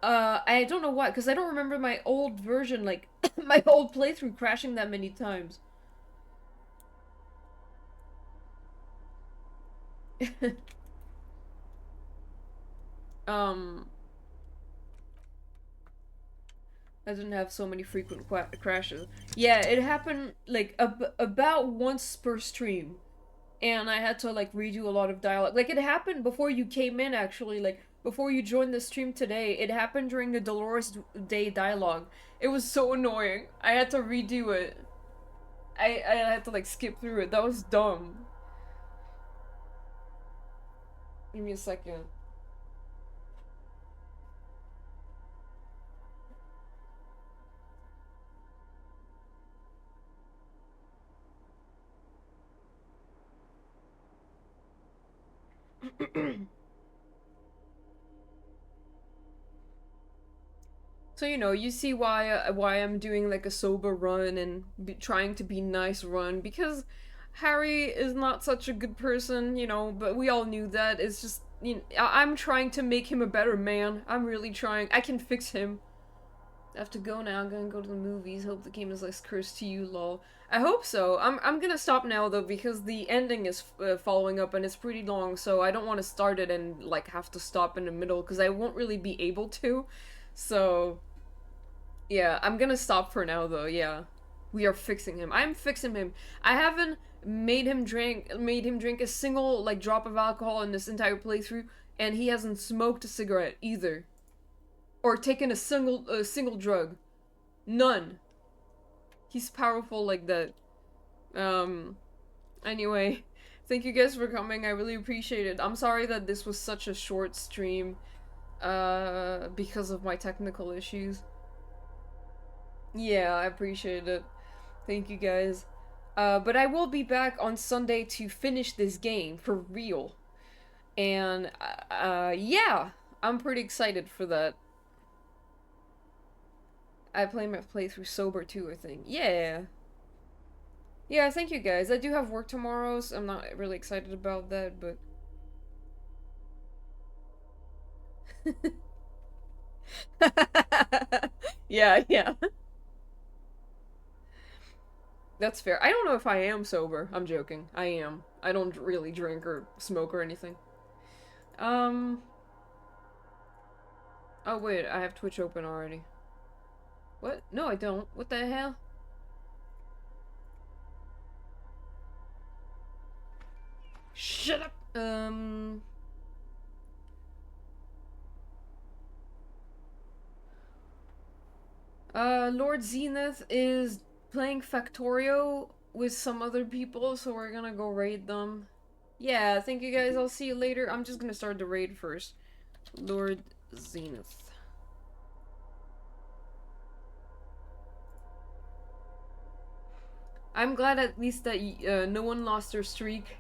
I don't know why, because I don't remember my old version, like my old playthrough crashing that many times. I didn't have so many frequent crashes. Yeah, it happened like about once per stream, and I had to like redo a lot of dialogue. Like it happened before you came in, actually. Like before you joined the stream today, it happened during the Dolores Day dialogue. It was so annoying. I had to redo it. I had to like skip through it. That was dumb. Give me a second. So you know, you see why I'm doing like a sober run and trying to be nice run, because Harry is not such a good person, you know, but we all knew that. It's just, you know, I'm trying to make him a better man. I'm really trying. I can fix him. I have to go now. I'm gonna go to the movies. Hope the game is less cursed to you, lol. I hope so. I'm gonna stop now though, because the ending is following up and it's pretty long, so I don't want to start it and like have to stop in the middle, because I won't really be able to. So yeah, I'm gonna stop for now though. Yeah, we are fixing him. I'm fixing him. I haven't made him drink a single like drop of alcohol in this entire playthrough, and he hasn't smoked a cigarette either, or taken a single drug. None. He's powerful like that. Anyway, thank you guys for coming. I really appreciate it. I'm sorry that this was such a short stream, because of my technical issues. Yeah, I appreciate it. Thank you guys. But I will be back on Sunday to finish this game for real. And, yeah, I'm pretty excited for that. I play my playthrough sober too, I think. Yeah. Yeah, thank you guys. I do have work tomorrow, so I'm not really excited about that, but... Yeah, yeah. That's fair. I don't know if I am sober. I'm joking. I am. I don't really drink or smoke or anything. Oh wait, I have Twitch open already. What? No, I don't. What the hell? Shut up! Lord Zenith is playing Factorio with some other people, so we're gonna go raid them. Yeah, thank you guys. I'll see you later. I'm just gonna start the raid first. Lord Zenith. I'm glad at least that no one lost their streak,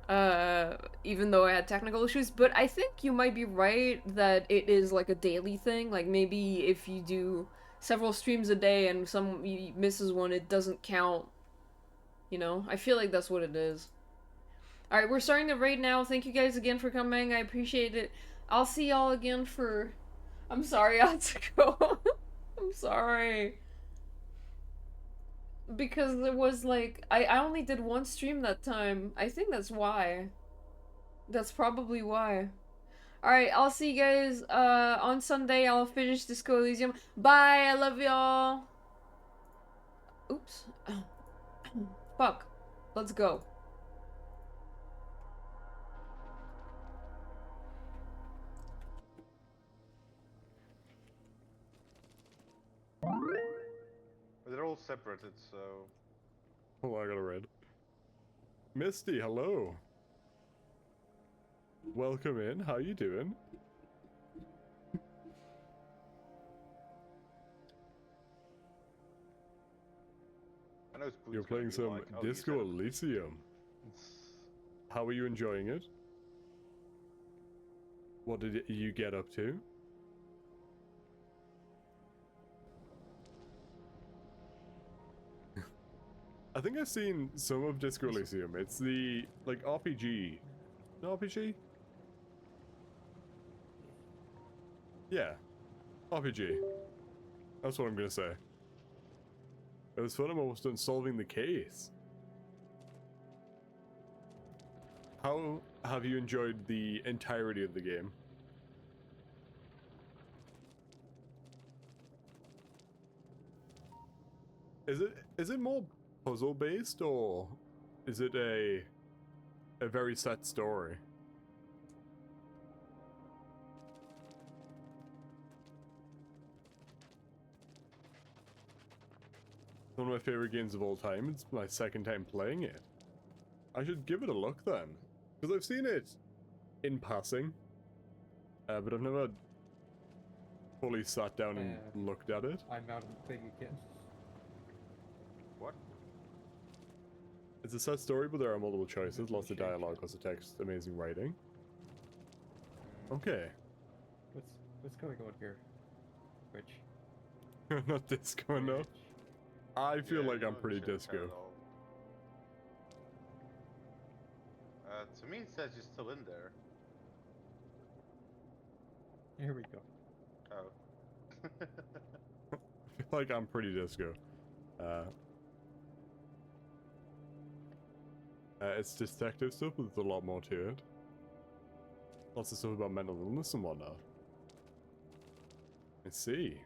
even though I had technical issues, but I think you might be right that it is like a daily thing. Like maybe if you do several streams a day and some misses one, it doesn't count. You know? I feel like that's what it is. Alright, we're starting the raid now. Thank you guys again for coming. I appreciate it. I'll see y'all again for... I'm sorry I had to go. I'm sorry. Because it was like... I only did one stream that time. I think that's why. That's probably why. Alright, I'll see you guys on Sunday. I'll finish Disco Elysium. Bye! I love y'all! Oops. Fuck. Let's go. They're all separated, so... Oh, I got a red. Misty, hello. Welcome in. How you doing? I know You're playing some like, oh, Disco Elysium. How are you enjoying it? What did you get up to? I think I've seen some of Disco Elysium. It's the, like, RPG. No RPG? Yeah. RPG. That's what I'm gonna say. It was fun. I'm almost done solving the case. How have you enjoyed the entirety of the game? Is it more puzzle based, or is it a very set story? One of my favorite games of all time. It's my second time playing it. I should give it a look then, because I've seen it in passing, but I've never fully sat down and looked at it. I'm out of the thing again. What? It's a set story, but there are multiple choices, lots of dialogue, lots of text, amazing writing. Okay. What's going on here? Which? Not disco enough. I feel like I'm pretty disco. To me it says you're still in there. Here we go. Oh. I feel like I'm pretty disco. It's detective stuff, but there's a lot more to it. Lots of stuff about mental illness and whatnot. Let's see.